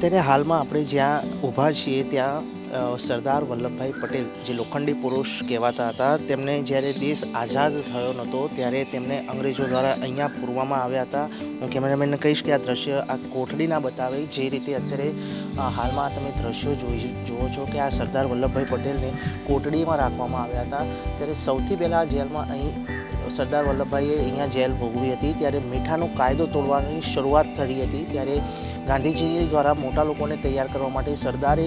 અત્યારે હાલમાં આપણે જ્યાં ઊભા છીએ ત્યાં સરદાર વલ્લભભાઈ પટેલ જે લોખંડી પુરુષ કહેવાતા હતા, તેમને જ્યારે દેશ આઝાદ થયો નહોતો ત્યારે તેમને અંગ્રેજો દ્વારા અહીંયા પૂરવામાં આવ્યા હતા. હું કેમેરામેનને કહીશ કે આ દ્રશ્ય આ કોઠડીના બતાવે જે રીતે અત્યારે હાલમાં તમે દ્રશ્યો જુઓ છો કે આ સરદાર વલ્લભભાઈ પટેલને કોટડીમાં રાખવામાં આવ્યા હતા. ત્યારે સૌથી પહેલાં જેલમાં અહીં સરદાર વલ્લભભાઈએ અહીંયા જેલ ભોગવી હતી ત્યારે મીઠાનો કાયદો તોડવાની શરૂઆત થઈ હતી. ત્યારે ગાંધીજી દ્વારા મોટા લોકોને તૈયાર કરવા માટે સરદારે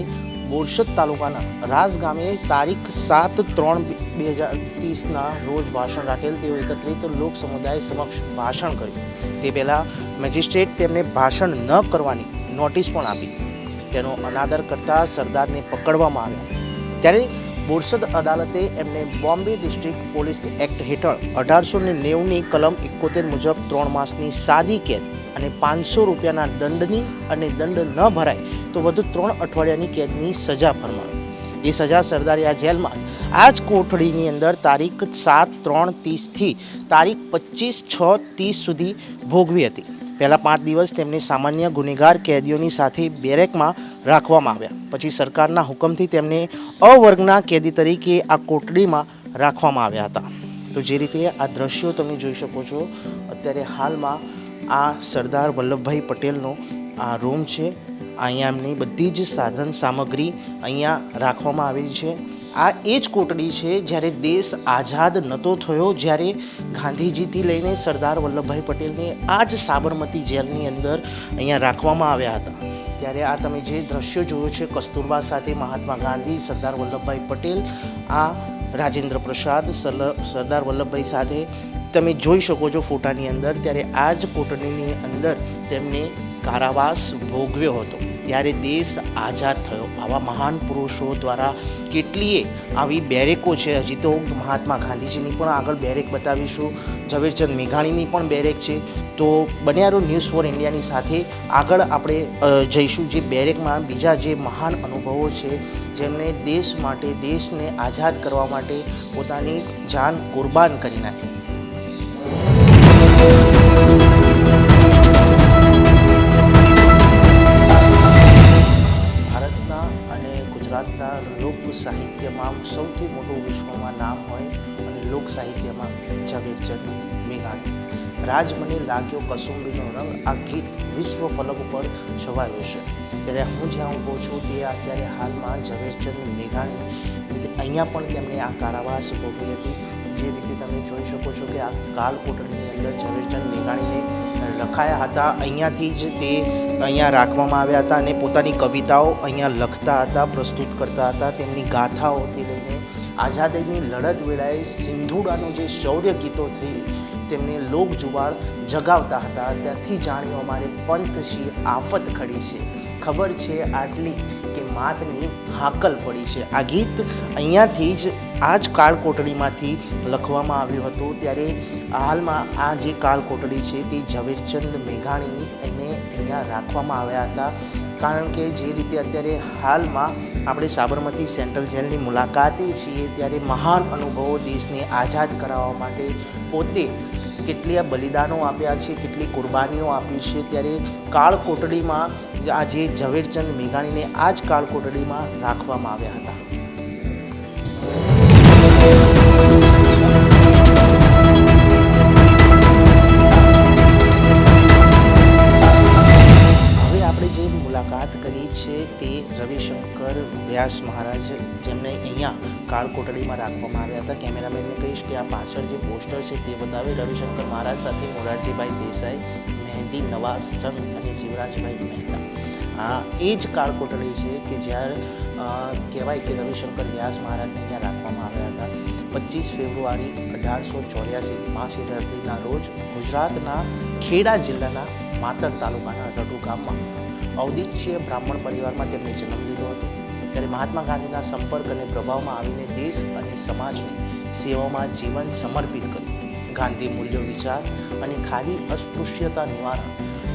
બોરસદ તાલુકાના રાસ ગામે તારીખ 7/3/2030 રોજ ભાષણ રાખેલ. તેઓ એકત્રિત લોક સમુદાય સમક્ષ ભાષણ કર્યું. તે પહેલાં મેજિસ્ટ્રેટ તેમને ભાષણ ન કરવાની નોટિસ પણ આપી. તેનો અનાદર કરતા સરદારને પકડવામાં આવ્યા. ત્યારે બોરસદ અદાલતે એમને બોમ્બે ડિસ્ટ્રિક્ટ પોલીસ એક્ટ હેઠળ 1890ની કલમ 71 મુજબ 3 માસની સાદી કેદ અને 500 રૂપિયાના દંડની અને દંડ ન ભરાય તો વધુ 3 અઠવાડિયાની કેદની સજા ફરમાવી. એ સજા સરદારે આ જેલમાં આ જ કોઠડીની અંદર તારીખ 7/3/30થી તારીખ 25/6/30 સુધી ભોગવી હતી. પહેલાં 5 દિવસ તેમને સામાન્ય ગુનેગાર કેદીઓની સાથે બેરેકમાં રાખવામાં આવ્યા. પછી સરકારના હુકમથી તેમને અવર્ગના કેદી તરીકે આ કોટડીમાં રાખવામાં આવ્યા હતા. તો જે રીતે આ દ્રશ્યો તમે જોઈ શકો છો, અત્યારે હાલમાં આ સરદાર વલ્લભભાઈ પટેલનો આ રૂમ છે. અહીંયા એમની બધી જ સાધન સામગ્રી અહીંયા રાખવામાં આવેલી છે. આ એ જ કોટડી છે જ્યારે દેશ આઝાદ નહોતો થયો, જ્યારે ગાંધીજીથી લઈને સરદાર વલ્લભભાઈ પટેલને આ જ સાબરમતી જેલની અંદર અહીંયા રાખવામાં આવ્યા હતા. ત્યારે આ તમે જે દ્રશ્યો જોયો છે, કસ્તુરબા સાથે મહાત્મા ગાંધી, સરદાર વલ્લભભાઈ પટેલ, આ રાજેન્દ્ર પ્રસાદ, સરદાર વલ્લભભાઈ સાથે તમે જોઈ શકો છો ફોટાની અંદર. ત્યારે આ જ કોટડીની અંદર તેમને કારાવાસ ભોગવ્યો હતો. ત્યારે દેશ આઝાદ થયો. આવા મહાન પુરુષો દ્વારા કેટલીય આવી બેરેકો છે. હજી તો મહાત્મા ગાંધીજીની પણ આગળ બેરેક બતાવીશું, ઝવેરચંદ મેઘાણીની પણ બેરેક છે. તો બન્યા રહો ન્યૂઝ ફોર ઇન્ડિયાની સાથે. આગળ આપણે જઈશું જે બેરેકમાં બીજા જે મહાન અનુભવો છે, જેમણે દેશ માટે, દેશને આઝાદ કરવા માટે પોતાની જાન કુરબાન કરી નાખી. ગુજરાતના લોક સાહિત્યમાં સૌથી મોટું વિશ્વમાં નામ હોય અને લોક સાહિત્યમાં ઝવેરચંદ મેઘાણી. રાજ મને લાગ્યો કસુંબીનો રંગ, આ ગીત વિશ્વ ફલક ઉપર છવાયું છે. ત્યારે હું જ્યાં ઊભો છું તે અત્યારે હાલમાં ઝવેરચંદ મેઘાણી અહીંયા પણ તેમણે આ કારાવાસ ભોગવી હતી. જે રીતે તમે જોઈ શકો છો કે આ કાલ કોટડીની અંદર ઝવેરચંદ મેઘાણીને લખાયા હતા. અહીંયાથી જ તે અહીંયા રાખવામાં આવ્યા હતા અને પોતાની કવિતાઓ અહીંયા લખતા હતા, પ્રસ્તુત કરતા હતા. તેમની ગાથાઓથી લઈને આઝાદીની લડત વેળાએ સિંધુડાનું જે શૌર્ય ગીતોથી તેમને લોક જુવાળ જગાવતા હતા. ત્યાંથી જાણ્યું અમારે પંથશી આફત ખડી છે, ખબર છે આટલી કે માતની હાકલ પડી છે. આ ગીત અહીંયાથી જ આ જ કાળ કોટડીમાંથી લખવામાં આવ્યું હતું. ત્યારે હાલમાં આ જે કાળ કોટડી છે તે ઝવેરચંદ મેઘાણી એને અહીંયા રાખવામાં આવ્યા હતા. કારણ કે જે રીતે અત્યારે હાલમાં આપણે સાબરમતી સેન્ટ્રલ જેલની મુલાકાતે છીએ ત્યારે મહાન અનુભવો દેશને આઝાદ કરાવવા માટે પોતે કેટલી બલિદાનો આપ્યા છે, કેટલી કુરબાનીઓ આપી છે. ત્યારે કાળ કોટડીમાં આ જે ઝવેરચંદ મેઘાણીને આ જ કાળ કોટડીમાં રાખવામાં આવ્યા હતા. મુલાકાત કરી છે તે રવિશંકર વ્યાસ મહારાજ, જેમને અહીંયા કાળ કોટડીમાં રાખવામાં આવ્યા હતા. કેમેરામેનને કહીશ કે આ પાછળ જે પોસ્ટર છે તે બતાવે રવિશંકર મહારાજ સાથે મોરારજીભાઈ દેસાઈ, મહેંદી નવાઝ ચંદ અને જીવરાજભાઈ મહેતા. આ એ જ કાળ કોટડી છે કે જ્યારે કહેવાય કે રવિશંકર વ્યાસ મહારાજને અહીંયા રાખવામાં આવ્યા હતા. 25 ફેબ્રુઆરી 1884 મહાશિવરાત્રિના રોજ ગુજરાતના ખેડા જિલ્લાના માતર તાલુકાના રડુ ગામમાં ઔદિચ્ય બ્રાહ્મણ પરિવારમાં તેમણે જન્મ લીધો હતો. ત્યારે મહાત્મા ગાંધીના સંપર્ક અને પ્રભાવમાં આવીને દેશ અને સમાજની સેવામાં જીવન સમર્પિત કર્યું. ગાંધી મૂલ્યો, વિચાર અને ખાલી અસ્પૃશ્યતા નિવારણ,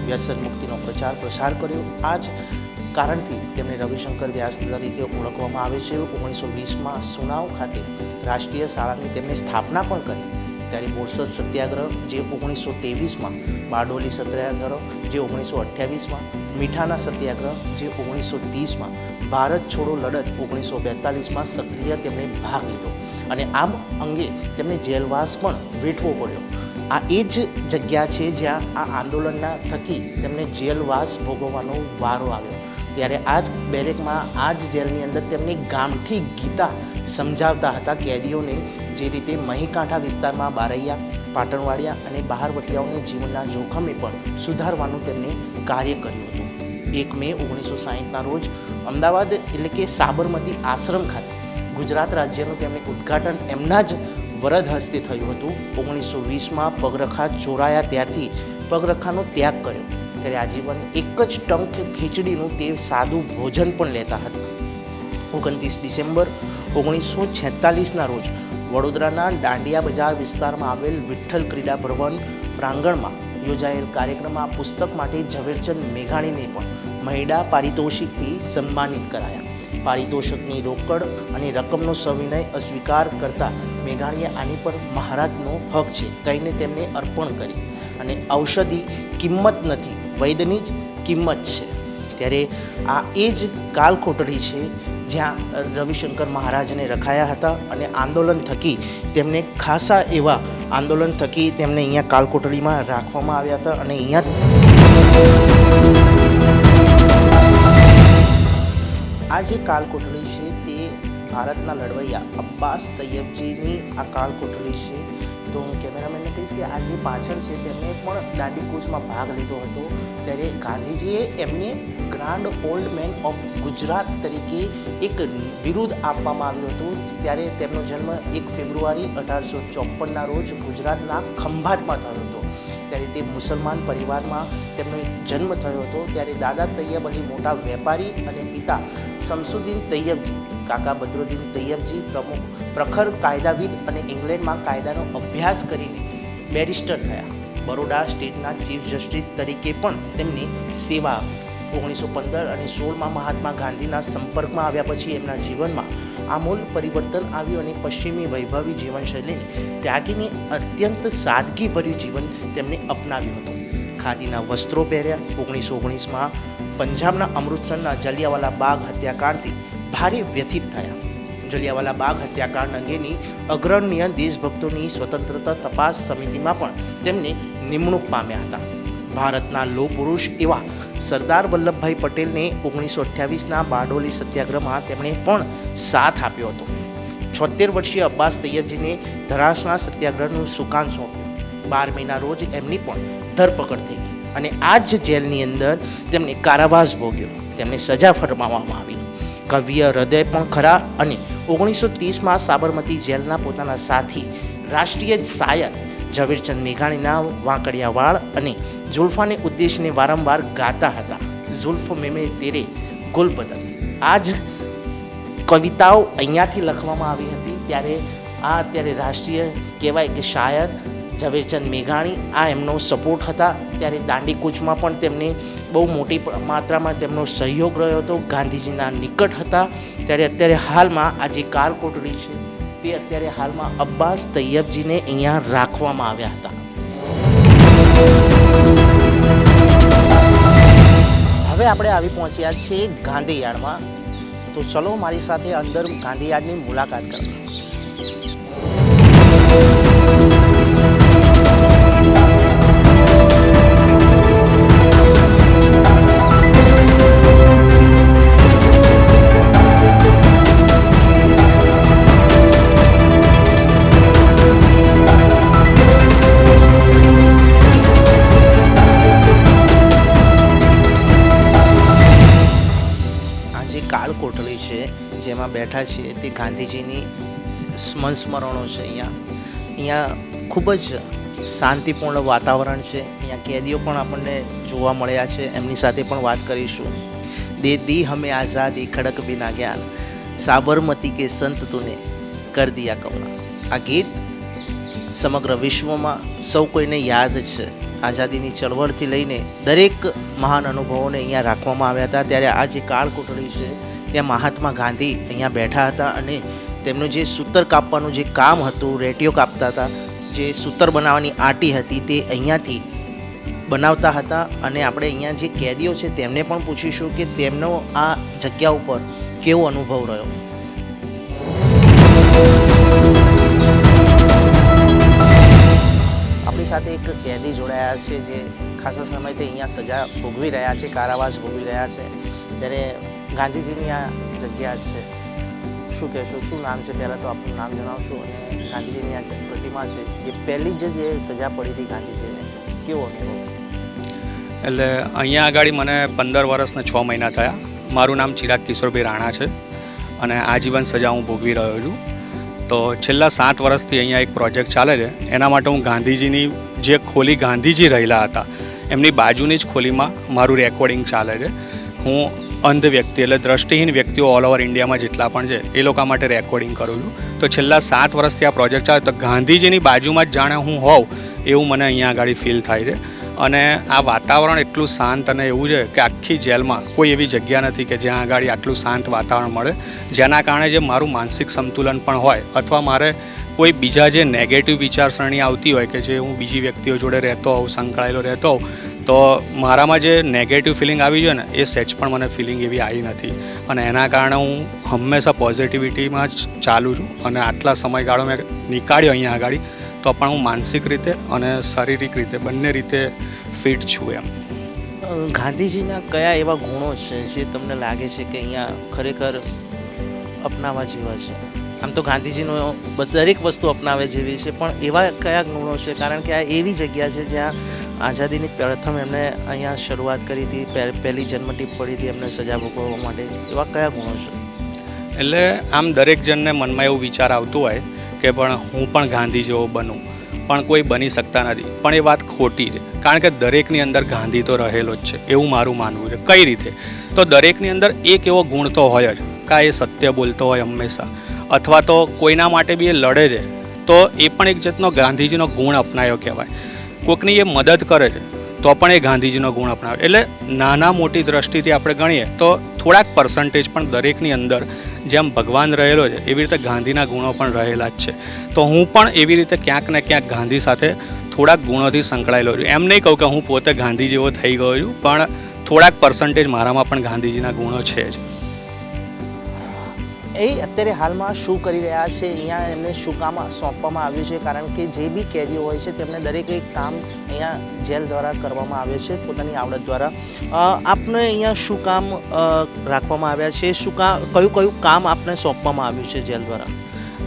વ્યસન મુક્તિનો પ્રચાર પ્રસાર કર્યો. આ જ કારણથી તેમને રવિશંકર વ્યાસ તરીકે ઓળખવામાં આવે છે. 1920માં સુનાવ ખાતે રાષ્ટ્રીય શાળાની તેમણે સ્થાપના પણ કરી. ત્યારે બોરસદ સત્યાગ્રહ જે 1923માં, બારડોલી સત્યાગ્રહ જે 1928માં, મીઠાના સત્યાગ્રહ જે 1930માં, ભારત છોડો લડત 1942માં સક્રિય તેમણે ભાગ લીધો અને આમ અંગે તેમને જેલવાસ પણ વેઠવો પડ્યો. આ એ જ જગ્યા છે જ્યાં આ આંદોલનના થકી તેમને જેલવાસ ભોગવવાનો વારો આવ્યો. ત્યારે આ જ બેરેકમાં, આ જ જેલની અંદર તેમને ગામઠી ગીતા સમજાવતા હતા કેદીઓને, જે રીતે મહીકાંઠા વિસ્તારમાં બારૈયા, પાટણવાડિયા અને બહારવટિયાઓને જીવનના જોખમે પણ સુધારવાનું તેમણે કાર્ય કર્યું હતું. 1 મે 1960ના રોજ અમદાવાદ એટલે કે સાબરમતી આશ્રમ ખાતે ગુજરાત રાજ્યનું તેમણે ઉદ્ઘાટન એમના જ વરદ હસ્તે થયું હતું. 1920માં પગરખા ચોરાયા ત્યારથી પગરખાનો ત્યાગ કર્યો. ત્યારે આજીવન એક જ ટંક ખીચડીનું તે સાદું ભોજન પણ લેતા હતા. 29 ડિસેમ્બર 1946ના રોજ વડોદરાના દાંડિયા બજાર વિસ્તારમાં આવેલ વિઠ્ઠલ ક્રીડા ભવન પ્રાંગણમાં યોજાયેલ કાર્યક્રમમાં આ પુસ્તક માટે ઝવેરચંદ મેઘાણીને પણ મહિડા પારિતોષિકથી સન્માનિત કરાયા. પારિતોષિકની રોકડ અને રકમનો સવિનય અસ્વીકાર કરતા મેઘાણીએ આની પર મહારાજનો હક છે કહીને તેમને અર્પણ કરી અને ઔષધિ કિંમત નથી, વૈદ્યની જ કિંમત છે. ત્યારે આ એ જ કાલકોટડી છે જ્યાં રવિશંકર મહારાજને રખાયા હતા અને આંદોલન થકી તેમને ખાસા એવા આંદોલન થકી તેમને અહીંયા કાલકોટડીમાં રાખવામાં આવ્યા હતા અને અહીંયા આ જે કાલકોટડી છે તે ભારતના લડવૈયા અબ્બાસ તૈયબજીની આ કાલકોટડી છે. તો હું કેમેરામેનને કહીશ કે આ જે પાછળ છે તેમને પણ દાંડી કૂચમાં ભાગ લીધો હતો. ત્યારે ગાંધીજીએ એમને grand old man of Gujarat તરીકે એક બિરુદ આપવામાં આવ્યું હતું. ત્યારે તેમનો જન્મ 1 ફેબ્રુઆરી 1854ના રોજ ગુજરાતના ખંભાતમાં થયો હતો. ત્યારે તે મુસલમાન પરિવારમાં તેમનો જન્મ થયો હતો. ત્યારે દાદા તૈયબ અલી મોટા વેપારી અને પિતા શમસુદ્દીન તૈયબજી, કાકા બદરુદ્દીન તૈયબજી પ્રખર કાયદાવિદ અને ઇંગ્લેન્ડમાં કાયદાનો અભ્યાસ કરીને બેરિસ્ટર થયા. બરોડા સ્ટેટના ચીફ જસ્ટિસ તરીકે પણ તેમની સેવા આપી. 1915 અને 16માં મહાત્મા ગાંધીના સંપર્કમાં આવ્યા પછી એમના જીવનમાં આમૂલ પરિવર્તન આવ્યું અને પશ્ચિમી વૈભવી જીવનશૈલીને ત્યાગીને અત્યંત સાદગીભર્યું જીવન તેમને અપનાવ્યું હતું. ખાદીના વસ્ત્રો પહેર્યા. 1919માં પંજાબના અમૃતસરના જલિયાવાલા બાગ હત્યાકાંડથી ભારે વ્યથિત થયા. જલિયાવાલા બાગ હત્યાકાંડ અંગેની અગ્રણ્ય દેશભક્તોની સ્વતંત્રતા તપાસ સમિતિમાં પણ તેમને નિમણૂક પામ્યા હતા. ભારતના લોહ પુરુષ એવા સરદાર વલ્લભભાઈ પટેલને 1928ના બારડોલી સત્યાગ્રહમાં તેમણે પણ સાથ આપ્યો હતો. 76 વર્ષીય અબ્બાસ તૈયબજીને ધરાસણા સત્યાગ્રહનું સુકાન સોંપ્યું. 12 મેના રોજ એમની પણ ધરપકડ થઈ અને આ જ જેલની અંદર તેમને કારાવાસ ભોગ્યો. તેમને સજા ફરમાવવામાં આવી. કવિય હૃદય પણ ખરા અને 1930માં સાબરમતી જેલના પોતાના સાથી રાષ્ટ્રીય શાયર ઝવેરચંદ મેઘાણીના વાંકડિયા વાળ અને ઝુલ્ફાને ઉદ્દેશીને વારંવાર ગાતા હતા. ઝુલ્ફ મેં તેરે ગુલ બદલ. આ જ કવિતાઓ અહીંયાથી લખવામાં આવી હતી. ત્યારે આ અત્યારે રાષ્ટ્રીય કહેવાય કે શાયર ઝવેરચંદ મેઘાણી આ એમનો સપોર્ટ હતા. ત્યારે દાંડી કૂચમાં પણ તેમને બહુ મોટી માત્રામાં તેમનો સહયોગ રહ્યો હતો. ગાંધીજીના નિકટ હતા. ત્યારે અત્યારે હાલમાં આ જે કાલકોટડી છે તે અત્યારે હાલમાં અબ્બાસ તૈયબજીને અહીંયા રાખવામાં આવ્યા હતા. હવે આપણે આવી પહોંચ્યા છીએ ગાંધીયાર્ડમાં. તો ચલો મારી સાથે અંદર ગાંધીયાર્ડની મુલાકાત કરવા. કાલકોટડી છે જેમાં બેઠા છીએ તે ગાંધીજીની સ્મરણો છે. અહીંયા ખૂબ જ શાંતિપૂર્ણ વાતાવરણ છે. અહીંયા કેદીઓ પણ આપણને જોવા મળ્યા છે. એમની સાથે પણ વાત કરીશું. દે દી હમે આઝાદી ખડક બિના જ્ઞાન, સાબરમતી કે સંત તુને કર દિયા કમલા. આ ગીત સમગ્ર વિશ્વમાં સૌ કોઈને યાદ છે. આઝાદીની ચળવળથી લઈને દરેક મહાન અનુભવોને અહીંયા રાખવામાં આવ્યા હતા. ત્યારે આ જે કાળકોટડી છે ત્યાં મહાત્મા ગાંધી અહીંયા બેઠા હતા અને તેમનું જે સૂતર કાપવાનું જે કામ હતું, રેટીઓ કાપતા હતા, જે સૂતર બનાવવાની આટી હતી તે અહીંયાથી બનાવતા હતા અને આપણે અહીંયા જે કેદીઓ છે તેમને પણ પૂછીશું કે તેમનો આ જગ્યા ઉપર કેવો અનુભવ રહ્યો. આપણી સાથે એક કેદી જોડાયા છે જે ખાસા સમયથી અહીંયા સજા ભોગવી રહ્યા છે, કારાવાસ ભોગવી રહ્યા છે. ત્યારે ગાંધીજીની આ જગ્યા છે, શું કહેશો, શું નામ છે? પહેલાં તો આપણું નામ જણાવશો અને ગાંધીજીની આ પ્રતિમા છે જે પહેલી જ જે સજા પડી હતી ગાંધીજીને, કેવો અનુભવ છે? એટલે અહીંયા આગળ મને 15 વર્ષ ને 6 મહિના થયા. મારું નામ ચિરાગ કિશોરભાઈ રાણા છે અને આજીવન સજા હું ભોગવી રહ્યો છું. તો છેલ્લા 7 વર્ષથી અહીંયા એક પ્રોજેક્ટ ચાલે છે. એના માટે હું ગાંધીજીની જે ખોલી ગાંધીજી રહેલા હતા એમની બાજુની જ ખોલીમાં મારું રેકોર્ડિંગ ચાલે છે. હું અંધ વ્યક્તિ એટલે દ્રષ્ટિહીન વ્યક્તિઓ ઓલ ઓવર ઇન્ડિયામાં જેટલા પણ છે એ લોકો માટે રેકોર્ડિંગ કરું છું. તો છેલ્લા 7 વર્ષથી આ પ્રોજેક્ટ ચાલે તો ગાંધીજીની બાજુમાં જ જાણે હું હોઉં એવું મને અહીંયા આગળ ફીલ થાય છે. અને આ વાતાવરણ એટલું શાંત અને એવું છે કે આખી જેલમાં કોઈ એવી જગ્યા નથી કે જ્યાં આગળ આટલું શાંત વાતાવરણ મળે, જેના કારણે જે મારું માનસિક સંતુલન પણ હોય અથવા મારે કોઈ બીજા જે નેગેટિવ વિચારસરણી આવતી હોય કે જે હું બીજી વ્યક્તિઓ જોડે રહેતો હોઉં, સંકળાયેલો રહેતો હોઉં, તો મારામાં જે નેગેટિવ ફિલિંગ આવી છે ને એ સહેજ પણ મને ફિલિંગ એવી આવી નથી. અને એના કારણે હું હંમેશા પોઝિટિવિટીમાં જ ચાલું છું અને આટલા સમયગાળો મેં નીકાળ્યો અહીંયા આગળ તો પણ હું માનસિક રીતે અને શારીરિક રીતે બંને રીતે ફિટ છું. એમ ગાંધીજીના કયા એવા ગુણો છે જે તમને લાગે છે કે અહીંયા ખરેખર અપનાવવા જેવા છે? આમ તો ગાંધીજીનો દરેક વસ્તુ અપનાવે જેવી છે, પણ એવા કયા ગુણો છે? કારણ કે આ એવી જગ્યા છે જ્યાં આઝાદીની પ્રથમ એમણે અહીંયા શરૂઆત કરી હતી, પહેલી જન્મટીપ પડી હતી એમને સજા ભોગવવા માટે. એવા કયા ગુણો છે? એટલે આમ દરેક જણને મનમાં એવું વિચાર આવતું હોય કે પણ હું પણ ગાંધી જેવો બનું, પણ કોઈ બની શકતા નથી. પણ એ વાત ખોટી છે, કારણ કે દરેકની અંદર ગાંધી તો રહેલો જ છે એવું મારું માનવું છે. કઈ રીતે? તો દરેકની અંદર એક એવો ગુણ તો હોય જ, કાં એ સત્ય બોલતો હોય હંમેશા, અથવા તો કોઈના માટે બી એ લડે છે, તો એ પણ એક જાતનો ગાંધીજીનો ગુણ અપનાવ્યો કહેવાય. કોઈકની એ મદદ કરે છે તો પણ એ ગાંધીજીનો ગુણ અપનાવે. એટલે નાના મોટી દ્રષ્ટિથી આપણે ગણીએ તો થોડાક પર્સન્ટેજ પણ દરેકની અંદર જેમ ભગવાન રહેલો છે એવી રીતે ગાંધીના ગુણો પણ રહેલા જ છે. તો હું પણ એવી રીતે ક્યાંક ને ક્યાંક ગાંધી સાથે થોડાક ગુણોથી સંકળાયેલો છું. એમ નહીં કહું કે હું પોતે ગાંધી જેવો થઈ ગયો છું, પણ થોડાક પર્સન્ટેજ મારામાં પણ ગાંધીજીના ગુણો છે જ. એ અત્યારે હાલમાં શું કરી રહ્યા છે, અહીંયા એમને શું કામ સોંપવામાં આવ્યું છે? કારણ કે જે બી કેદીઓ હોય છે તેમને દરેક એક કામ અહીંયા જેલ દ્વારા કરવામાં આવે છે પોતાની આવડત દ્વારા. આપને અહીંયા શું કામ રાખવામાં આવ્યા છે? શું કયું કામ આપને સોંપવામાં આવ્યું છે જેલ દ્વારા?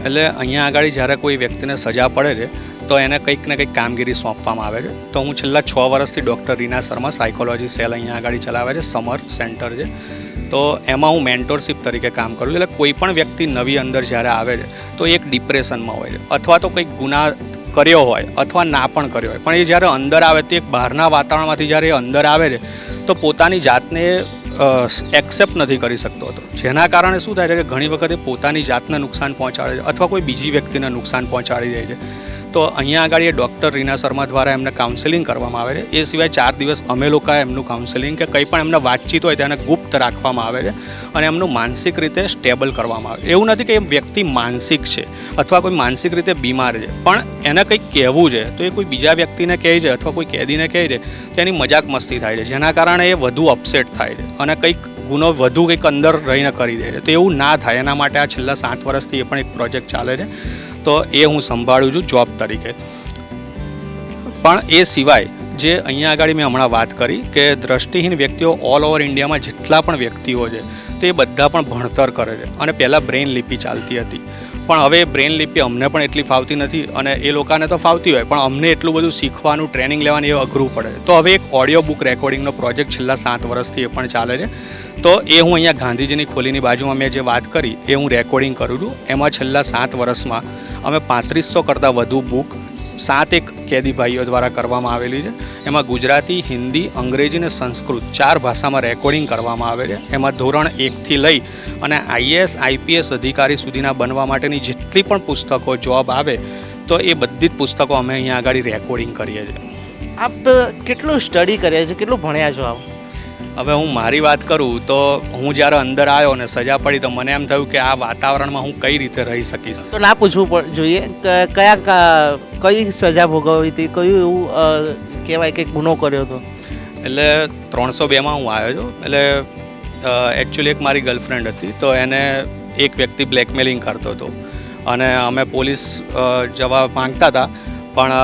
એટલે અહીંયા આગળ જ્યારે કોઈ વ્યક્તિને સજા પડે છે તો એને કંઈક ને કંઈક કામગીરી સોંપવામાં આવે છે. તો હું છેલ્લા 6 વર્ષથી doctor Reena Sharma psychology cell અહીંયા આગળ ચલાવે છે, સમર્થ સેન્ટર છે. તો એમાં હું મેન્ટોરશિપ તરીકે કામ કરું છું. એટલે કોઈ પણ વ્યક્તિ નવી અંદર જ્યારે આવે છે તો એક ડિપ્રેશનમાં હોય છે, અથવા તો કંઈક ગુના કર્યો હોય અથવા ના પણ કર્યો હોય, પણ એ જ્યારે અંદર આવે તો એક બહારના વાતાવરણમાંથી જ્યારે એ અંદર આવે છે તો પોતાની જાતને એક્સેપ્ટ નથી કરી શકતો હતો. જેના કારણે શું થાય છે કે ઘણી વખત એ પોતાની જાતને નુકસાન પહોંચાડે છે અથવા કોઈ બીજી વ્યક્તિને નુકસાન પહોંચાડી દે છે. તો અહીંયા આગળ એ ડૉક્ટર રીના શર્મા દ્વારા એમને કાઉન્સેલિંગ કરવામાં આવે છે. એ સિવાય 4 દિવસ અમે લોકોએ એમનું કાઉન્સેલિંગ કે કંઈ પણ એમને વાતચીત હોય તેને ગુપ્ત રાખવામાં આવે છે અને એમનું માનસિક રીતે સ્ટેબલ કરવામાં આવે. એવું નથી કે એ વ્યક્તિ માનસિક છે અથવા કોઈ માનસિક રીતે બીમાર છે, પણ એને કંઈક કહેવું છે તો એ કોઈ બીજા વ્યક્તિને કહે છે અથવા કોઈ કેદીને કહે છે તો એની મજાક મસ્તી થાય છે, જેના કારણે એ વધુ અપસેટ થાય છે અને કંઈક ગુનો વધુ કંઈક અંદર રહીને કરી દે છે. તો એવું ના થાય એના માટે આ છેલ્લા 7 વર્ષથી એ પણ એક પ્રોજેક્ટ ચાલે છે. તો એ હું સંભાળું છું જોબ તરીકે. પણ એ સિવાય જે અહીંયા આગળ મેં હમણાં વાત કરી કે દ્રષ્ટિહીન વ્યક્તિઓ ઓલ ઓવર ઇન્ડિયામાં જેટલા પણ વ્યક્તિઓ છે તે બધા પણ ભણતર કરે છે. અને પહેલાં બ્રેઇન લિપિ ચાલતી હતી, પણ હવે બ્રેઇન લિપિ અમને પણ એટલી ફાવતી નથી અને એ લોકોને તો ફાવતી હોય પણ અમને એટલું બધું શીખવાનું, ટ્રેનિંગ લેવાનું એ અઘરું પડે છે. તો હવે એક ઓડિયો બુક રેકોર્ડિંગનો પ્રોજેક્ટ છેલ્લા 7 વર્ષથી એ પણ ચાલે છે. તો એ હું અહીંયા ગાંધીજીની ખોલીની બાજુમાં મેં જે વાત કરી એ હું રેકોર્ડિંગ કરું છું. એમાં છેલ્લા 7 વર્ષમાં અમે 3500 કરતાં વધુ બુક 7 એક કેદી ભાઈઓ દ્વારા કરવામાં આવેલી છે. એમાં ગુજરાતી, હિન્દી, અંગ્રેજી અને સંસ્કૃત 4 ભાષામાં રેકોર્ડિંગ કરવામાં આવે છે. એમાં ધોરણ 1થી લઈ અને IAS, IPS અધિકારી સુધીના બનવા માટેની જેટલી પણ પુસ્તકો જોબ આવે તો એ બધી જ પુસ્તકો અમે અહીંયા આગળ રેકોર્ડિંગ કરીએ છીએ. આપ કેટલું સ્ટડી કર્યા છે, કેટલું ભણ્યા છો આપ? હવે હું મારી વાત કરું તો હું જ્યારે અંદર આવ્યો અને સજા પડી તો મને એમ થયું કે આ વાતાવરણમાં હું કઈ રીતે રહી શકીશ. તો ના પૂછવું જોઈએ કઈ સજા ભોગવી હતી, કયું એવું કહેવાય કે ગુનો કર્યો હતો? એટલે 302માં હું આવ્યો છું. એટલે એકચ્યુઅલી એક મારી ગર્લફ્રેન્ડ હતી, તો એને એક વ્યક્તિ બ્લેકમેલિંગ કરતો હતો અને અમે પોલીસ જવા માંગતા હતા, પણ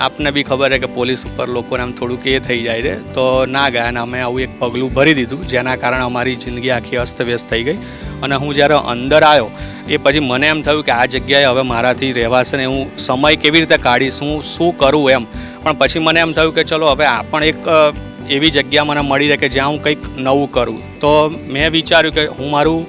આપને બી ખબર છે કે પોલીસ ઉપર લોકોને આમ થોડુંક એ થઈ જાય છે, તો ના ગયા અને અમે આવું એક પગલું ભરી દીધું, જેના કારણે અમારી જિંદગી આખી અસ્તવ્યસ્ત થઈ ગઈ. અને હું જ્યારે અંદર આવ્યો એ પછી મને એમ થયું કે આ જગ્યાએ હવે મારાથી રહેવાશે ને, હું સમય કેવી રીતે કાઢીશ, હું શું કરું એમ. પણ પછી મને એમ થયું કે ચલો હવે આ પણ એક એવી જગ્યા મને મળી રહે કે જ્યાં હું કંઈક નવું કરું. તો મેં વિચાર્યું કે હું મારું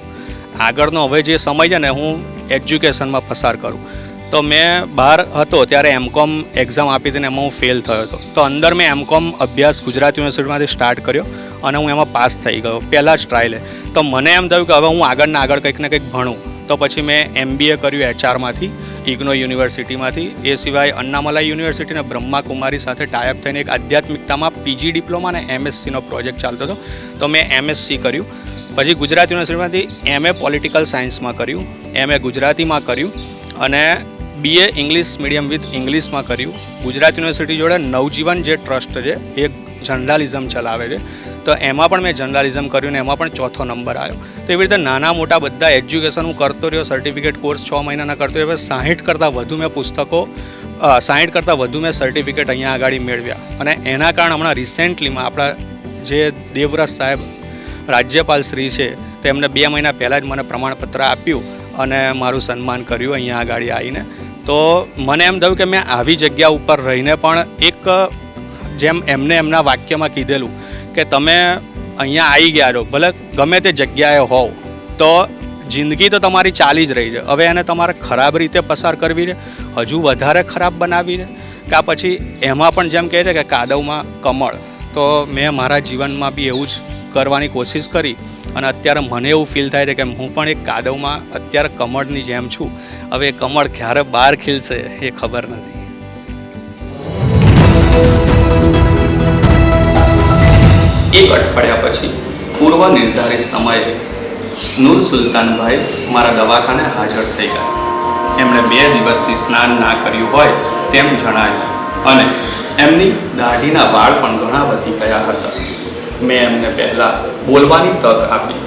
આગળનો હવે જે સમય છે ને હું એજ્યુકેશનમાં પસાર કરું. તો મેં બહાર હતો ત્યારે એમકોમ એક્ઝામ આપી હતી ને એમાં હું ફેલ થયો હતો. તો અંદર મેં એમકોમ અભ્યાસ ગુજરાત યુનિવર્સિટીમાંથી સ્ટાર્ટ કર્યો અને હું એમાં પાસ થઈ ગયો પહેલાં જ ટ્રાયલે. તો મને એમ થયું કે હવે હું આગળના આગળ કંઈક ને કંઈક ભણું. તો પછી મેં MBA કર્યું HRમાંથી, ઇગ્નો યુનિવર્સિટીમાંથી. એ સિવાય અન્નામલાઈ યુનિવર્સિટી અને બ્રહ્માકુમારી સાથે ટાઈઅપ થઈને એક આધ્યાત્મિકતામાં PG ડિપ્લોમા અને MScનો પ્રોજેક્ટ ચાલતો હતો, તો મેં MSc કર્યું. પછી ગુજરાત યુનિવર્સિટીમાંથી MA પોલિટિકલ સાયન્સમાં કર્યું, MA ગુજરાતીમાં કર્યું અને BA ઇંગ્લિશ મીડિયમ વિથ ઇંગ્લિશમાં કર્યું. ગુજરાત યુનિવર્સિટી જોડે નવજીવન જે ટ્રસ્ટ છે એ જર્નાલિઝમ ચલાવે છે, તો એમાં પણ મેં જર્નાલિઝમ કર્યું ને એમાં પણ 4થો નંબર આવ્યો. તો એવી રીતે નાના મોટા બધા એજ્યુકેશન હું કરતો રહ્યો. સર્ટિફિકેટ કોર્સ 6 મહિનાના કરતો રહ્યો. 60 કરતાં વધુ મેં પુસ્તકો 60 કરતાં વધુ મેં સર્ટિફિકેટ અહીંયા આગળ મેળવ્યા. અને એના કારણે હમણાં રિસેન્ટલીમાં આપણા જે દેવવ્રત સાહેબ રાજ્યપાલ શ્રી છે, તો એમને 2 મહિના પહેલાં જ મને પ્રમાણપત્ર આપ્યું અને મારું સન્માન કર્યું અહીંયા આગળ આવીને. તો મને એમ થયું કે મેં આવી જગ્યા ઉપર રહીને પણ એક જેમ એમને એમના વાક્યમાં કીધેલું કે તમે અહીંયા આવી ગયા છો, ભલે ગમે તે જગ્યાએ હોવ, તો જિંદગી તો તમારી ચાલી જ રહી છે. હવે એને તમારે ખરાબ રીતે પસાર કરવી છે, હજુ વધારે ખરાબ બનાવી છે, કે પછી એમાં પણ જેમ કહે છે કે કાદવમાં કમળ, તો મેં મારા જીવનમાં બી એવું જ કરવાની કોશિશ કરી. અને અત્યારે મને એવું ફીલ થાય છે કે હું પણ એક કાદવમાં અત્યારે કમળની જેમ છું. હવે એ કમળ ક્યારે બહાર ખીલશે એ ખબર નથી. એક અઠવાડિયા પછી પૂર્વ નિર્ધારિત સમયે નૂર સુલતાનભાઈ મારા દવાખાને હાજર થઈ ગયા. એમણે 2 દિવસથી સ્નાન ના કર્યું હોય તેમ જણાવ્યું અને એમની દાઢીના વાળ પણ ઘણા વધી ગયા હતા. મેં એમને પહેલાં બોલવાની તક આપી.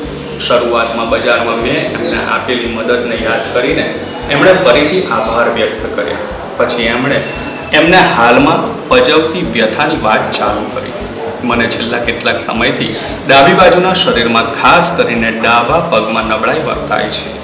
શરૂઆતમાં બજારમાં મેં એમને આપેલી મદદને યાદ કરીને એમણે ફરીથી આભાર વ્યક્ત કર્યા. પછી એમને હાલમાં પજવતી વ્યથાની વાત ચાલુ કરી. મને છેલ્લા કેટલાક સમયથી ડાબી બાજુના શરીરમાં ખાસ કરીને ડાબા પગમાં નબળાઈ વર્તાય છે.